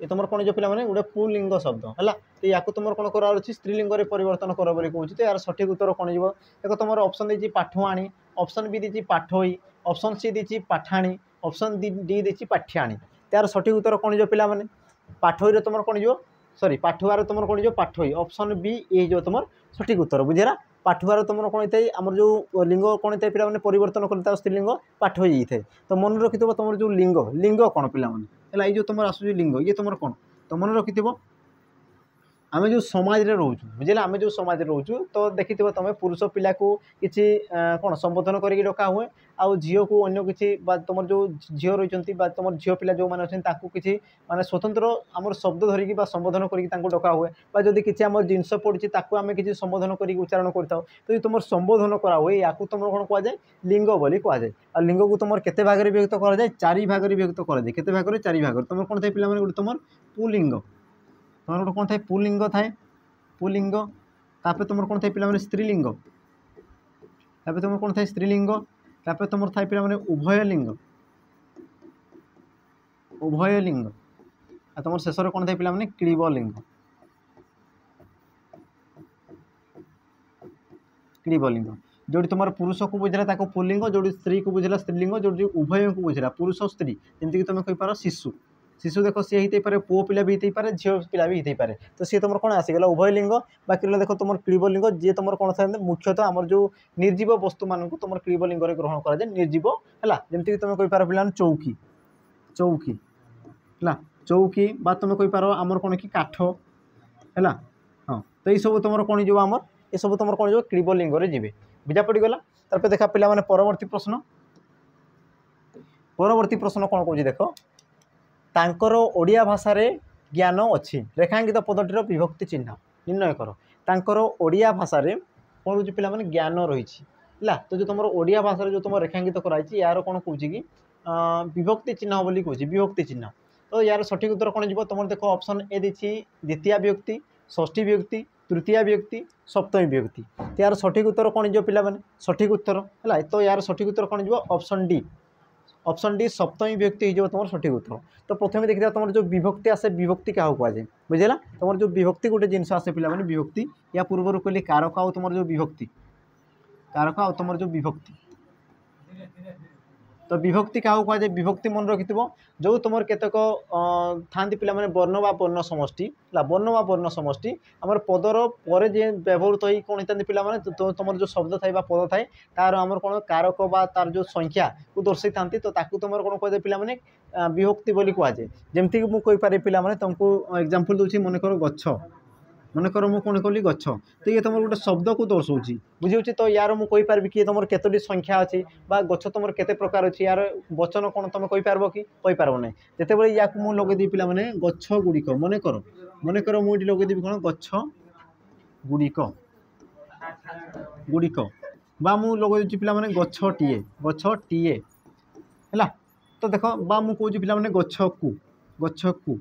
ये तुम कौन जो पे गोटे पुलिंग शब्द है तो या तुम कौन करार स्त्रीलिंग परिवर्तन कर कहूँ तो यार सठिक उत्तर कौन हो देख तुम ऑप्शन देती पाठुआणी ऑप्शन बी दी पाठोई ऑप्शन सी दी पाठाणी ऑप्शन डी दी पाठ्याणी यार सठिक उत्तर कौन हो पे पाठोई तुम कौन हो सॉरी पाठुआर तुम कौन हो पाठोई ऑप्शन बी ये जो तुम सठिक उत्तर बुझेगा पाठुआर तुम कौन होता है आम जो लिंग कौन होता है पे परिवर्तन करता स्त्रीलिंग पाठोई होता है तो मन रखि तुम जो लिंग लिंग कौन पे ये जो तुम आसू लिंग ये तुम कौन तो मन रखि आम जो समाज में रोचु बुझे आम जो समाज में रोचु तो देखि तुम पुरुष पिला को किसी कौन संबोधन करके डका हुए आउ झील को अन्य किसी तुम जो झील रही तुम झील पिला जो मैंने अच्छे किसी माने स्वतंत्र आम शब्द धरिकी संबोधन करके डका हुए जदि किसी आम जिनस पड़ी आम किसी संबोधन करके उच्चारण करता तो तुम संबोधन करा हुए या तुम कौन कहुए लिंग बोली कहुए आ लिंग को तुम केते भाग में विभक्त कराए चारि भाग में विभक्त कराए केते भाग चारि भाग तुम कौन थे पे गोटे तुम पुलिंग तुम गोटे कौन थे पुलिंग थाए पुलिंग तापर तुम कौन थे पे स्त्रीलिंग तापर तुम कौन थे स्त्रीलिंग तापर तुम थाए पे उभयलिंग उभयलिंग आ तुम शेष कौन थे पे क्लीबलिंग क्लीबलिंग जो तुम पुरुष को बुझला पुलिंग जो स्त्री को बुझला स्त्रीलिंग जो उभय को बुझला पुरुष स्त्री जमीक तुम कहीपर शिशु शिशु देख सी होते पारे पुओ पिला भी होते झील पिला भी होते पारे तो सी तुम कौन आसीगला उभयलिंग बाकी रहा देख तुम क्लीबलिंग जी तुम कौन था मुख्यतः आम जो निर्जीव वस्तु मान तुम क्लीबलिंग ग्रहण कराए निर्जीव है जमीक तुम कहीपर पे चौकी चौकी है चौकी बा तुम कहीपर आमर कौन कि काठ है हाँ तो ये सब तुम कौन जो आमर ये सब तुम कौन जो क्लीबलिंग जी बुझा पड़गला तार देखा पे परवर्ती प्रश्न कौन कौन देख तांकर ओडिया भाषा रे ज्ञान अच्छी रेखांकित पदटीर विभक्ति चिन्ह निर्णय कर तांकर ओडिया भाषा रे कौन हो पे ज्ञान रही है तो जो तुम ओडिया भाषा जो तुम रेखांकित कराई यार कौन कौन कि विभक्ति चिन्ह बोली कौन विभक्ति चिन्ह तो यार सठिक उत्तर कौन हो तुम देख ऑप्शन ए दी द्वितीय विभक्ति षष्ठी विभक्ति तृतीय विभक्ति सप्तमी विभक्ति तो यार सठिक उत्तर कौन हो पे सठिक उत्तर है तो यार सठिक उत्तर कौन हो ऑप्शन डी सप्तमी विभक्ति हो तुम सठिक उत्तर तो प्रथम देखिए तुम जो विभक्ति आसे विभक्ति क्या कहुए बुझेगा तुम जो विभक्ति गोटे जिनस आसे पे विभक्ति या पूर्व कहली कारक आ तुम जो विभक्ति कारक आ तुम जो विभक्ति तो विभक्ति क्या कहुए विभक्ति मन रखि जो तुम केतक था पे वर्ण व वर्ण समष्टि वर्ण व वर्ण समष्टि आम पदर पर जे व्यवहृत हो कौन होता पे तो तुम जो शब्द थाए पद थाए तार आम कौन कारक बा तार जो संख्या को दर्शाई था तो तुम कौन कहे पे विभक्ति बोली कहुए जमीक मुझे पे तुमको एग्जांपल दूसरी मनकर गछ मनकर मुझे कौन कहली गछ तो ये तुम गोटे शब्द को दर्शाऊँ बुझे तो यार मुझे कहीपर कि तुम केतोटी संख्या अच्छी गछ तुम केते प्रकार अच्छी यार वचन कौन तुम कहीपर कि कहीपर ना जिते या मुझे लगेदी पे गछ गुड़िक मनकर मुझे लगेदी कौन गछ गुड़िक गुड़िक बा मु लगे पे गछटीए है तो देख बा मु कौच पे गछ को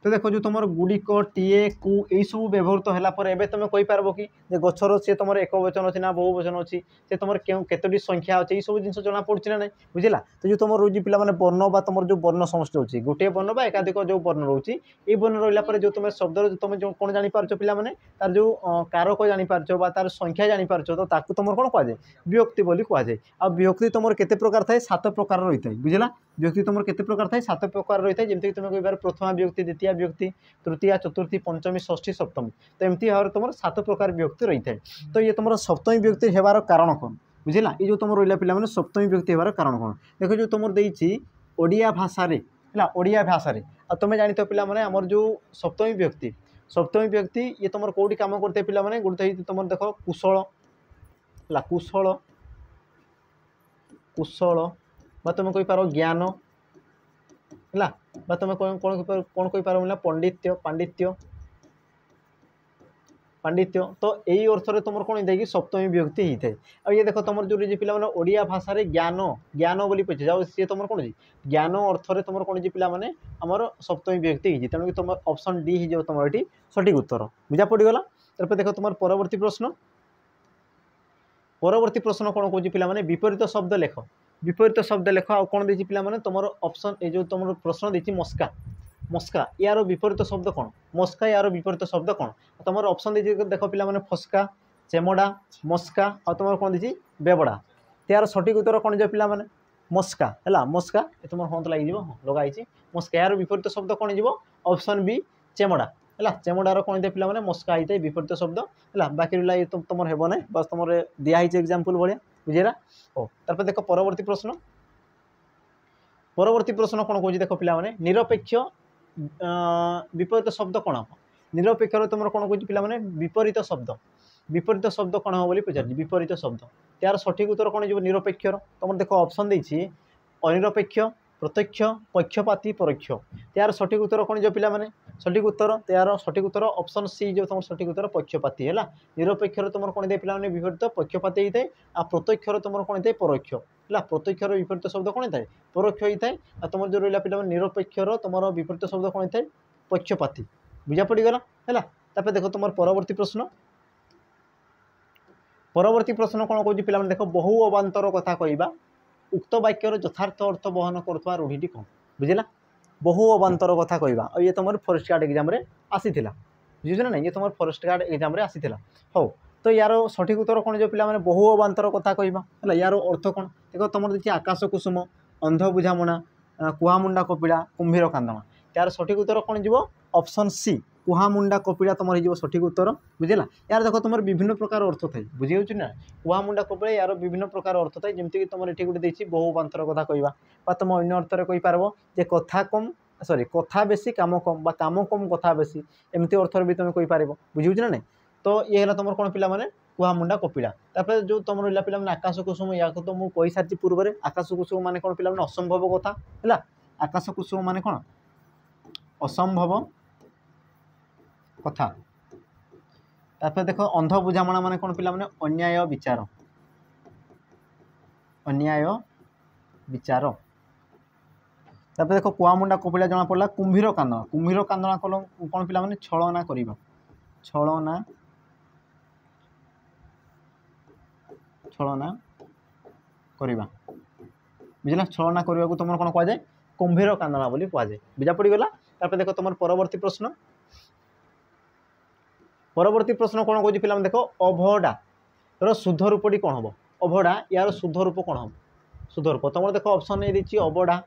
तो देखो जो तुम गुड़िक टीए कु यही सब व्यवहृत है एवं तुम कहीपर कि गचर सी तुम एक वचन अच्छी ना बहु वचन अच्छी से तुम केतोटी संख्या अच्छे ये सब जिन जना पड़ी ना ना बुझेगा तो जो तुम रोज पे वर्ण बा तुम जो वर्ण समष्टि होची गोटे वर्ण बा एकाधिक जो वर्ण रोचे ये वर्ण रहा जो तुम शब्द तुम जो कौन जापार पे तार जो कारक जापार तार संख्या जापार तो तुम कौन कहुए विभक्ति बोली कहुए आ विभक्ति तुम केते प्रकार थाए 7 प्रकार रही है बुझेगा विभक्ति तुम केते प्रकार थाए 7 प्रकार रही है जमीक तुम कहीपर प्रथमा विभक्ति द्वितीय विभक्ति तृतीय चतुर्थी पंचमी षष्ठी सप्तमी तो एमती भाव तुम 7 प्रकार विभक्ति रही है तो ये तुम सप्तमी विभक्ति होबार कारण कौन बुझेगा ये जो तुम रहा पे सप्तमी विभक्ति होबार कारण कौन देख जो तुम देती ओडिया भाषा है ओडिया भाषा तुम जानी पे आमर जो सप्तमी विभक्ति ये तुम कौटी कम करते पे गोटे तुम देख कुशल कुशल कुशल बा तुम कहीपर ज्ञान है तुम कौन कौन कहीपर पंडित्य पांडित्य पांडित्य तो यही अर्थ में तुम कौन होता है कि सप्तमी विभक्ति होता है। और ये देख तुम जो पे ओडिया भाषा ज्ञान ज्ञान बोली पचे जाओ सी तुम कौन ज्ञान अर्थ में तुम कौन पे आमर सप्तमी विभक्ति होती तेणुक तुम ऑप्शन डी हो तुम ये सठिक उत्तर बुझा पड़गला। तार देख तुम परवर्ती प्रश्न कौन कौन पे विपरीत शब्द लेख विपरीत शब्द लेख आ कौन देखिए पे तुम ऑप्शन ये जो तुम प्रश्न देखिए मस्का मस्का यार विपरीत शब्द कौन मस्का यार विपरीत शब्द कौन तुम ऑप्शन देखिए देख पे फस्का चेमड़ा मस्का आ तुम कौन देखिए बेबड़ा यार सठिक उत्तर कौन जो पे मस्का है मस्का तुम हाँ तो लगे लगाई मस्का यार विपरीत शब्द कौन हो ऑप्शन बी चेमड़ा है चेमड़ार कौन होता है पे मस्का होता है विपरीत शब्द है बाकी रहा तुम हेब ना बस तुम दिखाई एग्जाम्पल भाया बुझेगा। ओ तार देख परवर्ती प्रश्न कौन कौन देख पे निरपेक्ष विपरीत शब्द कौन हम निरपेक्ष तुम कौन कह पे विपरीत शब्द कौन हम बोली पचार विपरीत शब्द यार सठिक उत्तर कौन हो निरपेक्षर तुम देख ऑप्शन देछि अनिरपेक्ष प्रत्यक्ष पक्षपाती परोक्ष यार सठिक उत्तर कौन जो पे सठिक उत्तर यार सठिक उत्तर ऑप्शन सी जो तुम सठिक उत्तर पक्षपाती है निरपेक्षर तुम कौन होता है पे विपरीत पक्षपाती होता है आ प्रत्यक्षर तुम कौन होता है परोक्ष है प्रत्यक्षर विपरीत शब्द कौन होता है परोक्ष होता है तुम जो रहा पे निरपेक्षर तुम विपरीत शब्द कौन होता है पक्षपाती बुझा पड़गला है। देख तुम परवर्ती प्रश्न कौन कौन पे देख बहु अवान्तर कथा कहवा उक्त वाक्यर यथार्थ अर्थ बहन करुवा रूढ़ी कौन बुझला बहु अवान्तर कथा कहवा और ये तुम फॉरेस्ट गार्ड एग्जाम आसीला बुझे ना ये तुम फॉरेस्ट गार्ड एग्जाम आसीला हो तो यार सठिक उत्तर कौन जो पे बहु अवान्तर कथा कहवा है यार अर्थ कौन देख तुम देखिए आकाश कुसुम अंध बुझामणा कुहामुंडा कपिला कुंभीर कांदणा यार सठिक उत्तर कौन जो ऑप्शन सी कुहामुंडा कपिला तुम हो सठिक उत्तर बुझेगा। यार देख तुम विभिन्न प्रकार अर्थ थाए बुझे ना कुहामुंडा कपिला यार विभिन्न प्रकार अर्थ थाए जमीक तुम ये गोटे बहु अवान्तर कथा कहवा तुम अन्य अर्थ में कहींपार जे कथा कम सॉरी कथा बेसी काम कम काम कम कथा बेसी एमती अर्थ भी तुम कहींपार बुझे ना नहीं तो ये है तुम कौन पे कुहामुंडा कपिला तापर जो तुम रहा पे आकाश कुसुम या तो मुझे कही सारी पूर्व आकाश कुसुम मान कौन पे असंभव कथा है आकाश कुसुम मान कौन असंभव कथा तापर देख अंध बुझामणा मान कौन पे अन्याय विचार अन्याय विचार तापर देख कुआमुंडा कपिला जना पड़ा कुंभीर कांदणा कौन पे छलना करवा छलना छलना करवा बुझला छलना करने को तुम कौन कहुए कुंभीर कांदणा बोली कहुए बुझा पड़गला। तापर देख तुम परवर्ती प्रश्न कौन कौन पे देख अभडा शुद्ध रूपटी कौन हम अभडा यार शुद्ध रूप कौन हम शुद्ध रूप तुम देख ऑप्शन ए दी अबढ़ा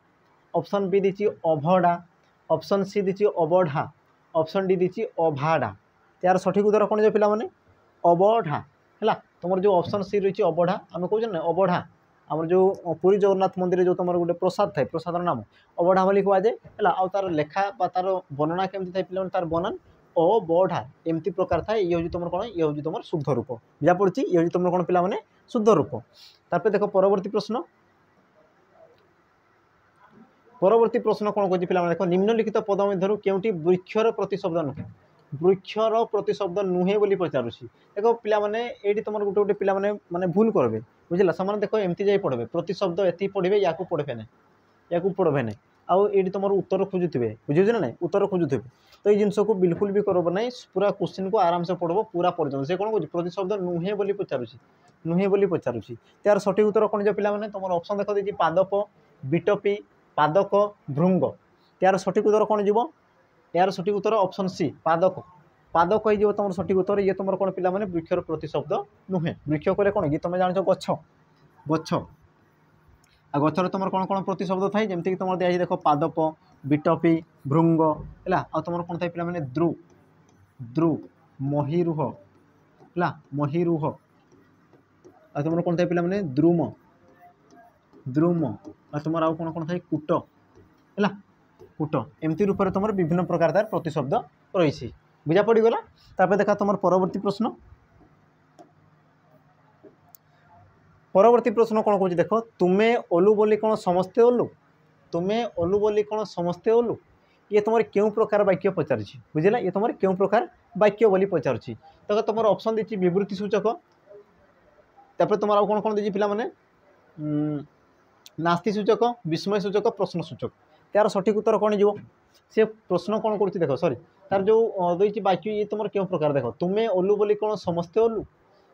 ऑप्शन बी दी अभडा ऑप्शन सी दी अबढ़ा ऑप्शन डी दी अभाडा यार सठिक उत्तर कौन जो पे अबढ़ा है तुम जो ऑप्शन सी रही अबढ़ा आम कौन ना अबढ़ा आम जो पुरी जगन्नाथ मंदिर जो तुम गोटे प्रसाद थाए प्रसादर नाम अबढ़ा बोली कहुए है तार लेखा तार वर्णना केमती थाए पे तार बनान अबढ़ा एमती प्रकार थाए ये हूँ तुम कौन ये हूँ तुम शुद्ध रूप बुझा पड़ी ये हूँ तुम कौन पे शुद्ध रूप। तापर देख परवर्ती प्रश्न कौन कौन पे देख निम्नलिखित पद मध्य केउटी वृक्षर प्रतिशब्द नुहे वृक्षर प्रतिशब्द नुहे बोली पचारुची देख पे ये तुम गोटे गोटे पे माने भूल करबे बुझला से देख एमती जाए पढ़े प्रतिशब्द एति पढ़े या पढ़े ना या पढ़े ना आउ ये तुम उत्तर खोजुवे बुझे ना ना उत्तर खोजुवे तो ये जिनस को बिल्कुल भी करब ना पूरा क्वेश्चन को आराम से पढ़ब पूरा पर्यटन से कौन कह प्रतिशब्द नुहे बोली पचारुची यार सठिक उत्तर कौन जो पे तुम ऑप्शन देख दी पादप बिटपी पादक भृंग यार सठिक उत्तर कौन जीव यार सठिक उत्तर ऑप्शन सी पादक पादक हो तुम सठिक उत्तर ये तुम कौन पे वृक्षर प्रतिशब्द नुहे वृक्ष कहे कौन कि तुम जान गछ गछ आ गचर तुम कौन कौन प्रतिशब्द थाए जमीक तुम दिखाई देख पादप बिटपी भृंग है आ तुम कौन थाए पे द्रु द्रु महिरुह है महिरुह आ तुम कौन थाए पे द्रुम द्रुम आ तुम आउ कौन कौन थाए कूट है कूट एमती रूप में तुम विभिन्न प्रकार तार प्रतिशब्द रही बुझा पड़गला। तापर देखा तुम परवर्ती प्रश्न कौन कौन देख तुम्हें ओलु बोली कौन समस्ते ओलु तुम्हें ओलु बोली कौन समस्ते ओलु ये तुम क्यों प्रकार वाक्य पचार बुझेगा ये तुम क्यों प्रकार वाक्य बोली पचार तो तुम ऑप्शन देती विवृत्ति सूचक तापर तुम आउ कौन कौन देती पिला माने नास्ति सूचक विस्मय सूचक प्रश्न सूचक तार सठिक उत्तर कौन जीव से प्रश्न कौन कर देख सॉरी तार जो देती वाक्य ये तुम क्यों प्रकार देख तुम्हें ओलु बोली कौन समस्ते ओलु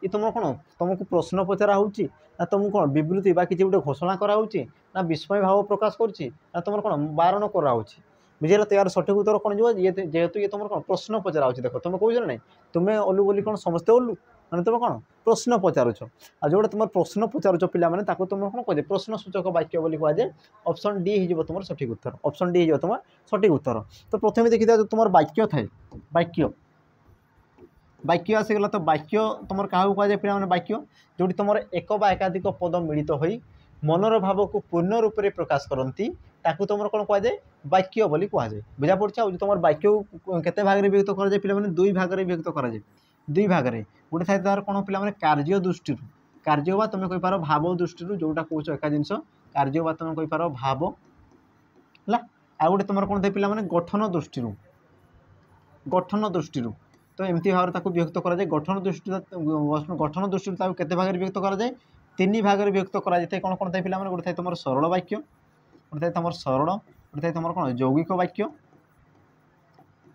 ये तुम कौन तुमको प्रश्न पचरा होची ना तुमको कौन विवृत्ति बा किसी गोटे घोषणा करा होची ना विस्मय भाव प्रकाश करुच्ची ना तुम कौन बारण करा होची बुझे तो यार सठिक उत्तर कौन जीव ये जेहेतु ये तुम कौन प्रश्न पचरा होची देख तुम कौन ना तुम्हें ओलु बोली कौन समस्ते ओलु मैंने तुम कौन प्रश्न पचारुच आ जो तुम प्रश्न पचारुच पिला माने ताको तुम कौन कह प्रश्न सूचक वाक्य बोली कहुए ऑप्शन डी हो तुम सठिक उत्तर ऑप्शन डी हो तुम सठिक उत्तर तो प्रथम देखी जो तुम वाक्य थाए वाक्य वाक्य आसीगला तो वाक्य तुम क्या कहुए पिला वाक्य जो तुम एक बा एकाधिक पद मिलित हो मनर भाव को पूर्ण रूप से प्रकाश करती ताकू तुम कौन कहुए वाक्य बोली कहुए बुझा पड़ा तुम वाक्य केते भाग में विभक्त कर पिला दुई भाग में विभक्त कर दुई भाग में गोटे थाए तार कौन पिला कार्य दृष्टि कार्य बा तुम कहींपार भाव दृष्टि जोटा कौच एका जिनस कार्य बा तुम कहींपार भाव है आ गोटे तुम कौन थे पिला गठन दृष्टि तो एमती भाव विभक्त कर गठन दृष्टि केते भाग में विभक्त कर तीन भाग में विभक्त कर कौन कौन थे पिला गोटे थे तुम सरल वाक्य गोटे थे तुम सरल गोटे थे तुम कौन यौगिक वाक्य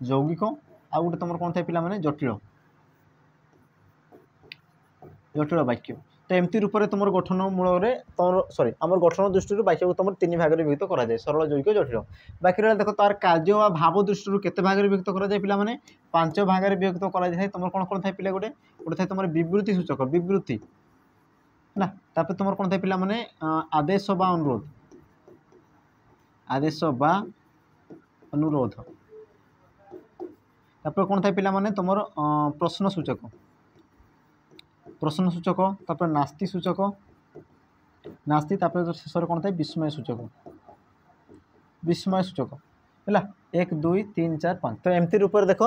यौगिक आ गोटे तुम कौन थे पिला जटिल जटिल वाक्य तो एमती रूप से तुम गठन मूल तुम सॉरी आम गठन दृष्टि वाक्य को तुम तीन भाग में विभक्त कर सरल यौगिक जटिल बाकी रहा देख तार कार्य व भाव दृष्टि केते भाग में विभक्त कर पाने 5 भाग में विभक्त कर तुम कौन कौन था पिला गोटे गोटे थे तुम विवृत्ति सूचक विवृत्ति है तापर तुम कौन था पिला आदेश बा अनुरोध आदेश बा अनुरोध तापर कौन था पिला तुम प्रश्न सूचक तापर नास्ति सूचक नास्ति तापर शेष कौन था विस्मय सूचक है 1 2 3 4 5 तो एमती रूप से देख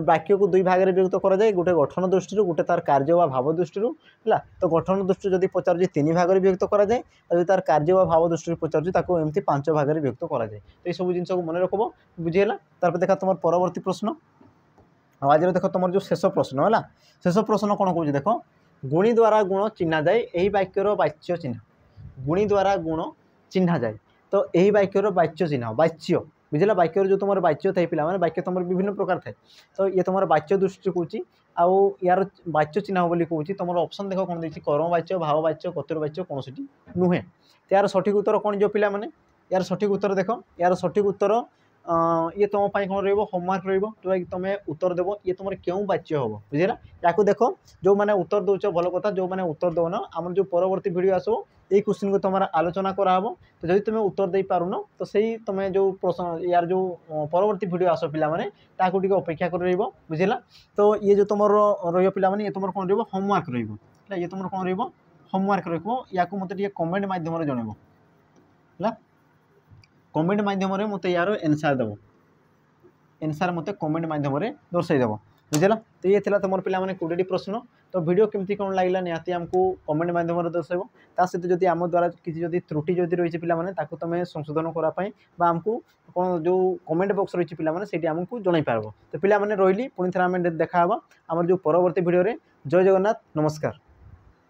वाक्य को दुई भाग में विभक्त कर गोटे गठन दृष्टि गोटे तार कार्य व भाव दृष्टि है तो गठन दृष्टि जब पचार तीन भाग में विभक्त कर तार कार्य व भाव दृष्टि पचार एमती 5 भाग में विभक्त कर तो ये सब जिन को मन रखब बुझीगला तार देखा तुम परवर्ती प्रश्न आज देख तुम जो शेष प्रश्न है शेष प्रश्न कौन कौन देख गुणी द्वारा गुण चिन्हा जाए यही वाक्यर वाच्य चिन्ह गुणी द्वारा गुण चिन्हा जाए तो यही वाक्यर वाच्य चिन्ह वाच्य बुझेगा वाक्यर जो तुम वाच्य थे पिला वाक्य तुम विभिन्न प्रकार थाए तो ये तुम वाच्य दृष्टि कौच आउ यार वाच्य चिन्ह बोली कौच तुम ऑप्शन देख कौन देखिए कर्म वाच्य भाव वाच्य कतिर वाच्य कौन सी नुहे तो यार सठिक उत्तर कौन जो पिला माने यार सठिक उत्तर देख यार सठिक उत्तर ये तुम कौन होमवर्क रही तुम उत्तर देव ये तुम क्यों वाच्य हम बुझेगा या देख जो मैंने उत्तर दौच भल कथा जो मैंने उत्तर दौन आम जो परवर्ती भिड आसो ये क्वेश्चन को तुम आलोचना कराब तो जब तुम उत्तर दे पारुन तो सही तुम जो प्रश्न यार जो परवर्ती भिड आस पिला माने अपेक्षा कर बुझेगा तो ये जो तुम रहा ये तुम कौन होमवर्क रहा ये तुम कौन होमवर्क रहा मत कमेंट मध्यम जनइब है कमेंट मध्यम मत यार एनसार देव एनसार मत कमेंट मध्यम दर्शाईदेव बुझेगा तो ये थी तुम पे 20 प्रश्न तो वीडियो केमती कौन लगला निहाती आमको कमेंट मध्यम दर्शाइब ता सहित जदि आम द्वारा किसी त्रुटि जदि रही है पे तुम संशोधन कराई आमको कौन जो कमेंट बॉक्स रही है से आमको जन पार तो पे रही पुणी थे आम देखा आम जो परवर्ती भिडियो जय जगन्नाथ नमस्कार।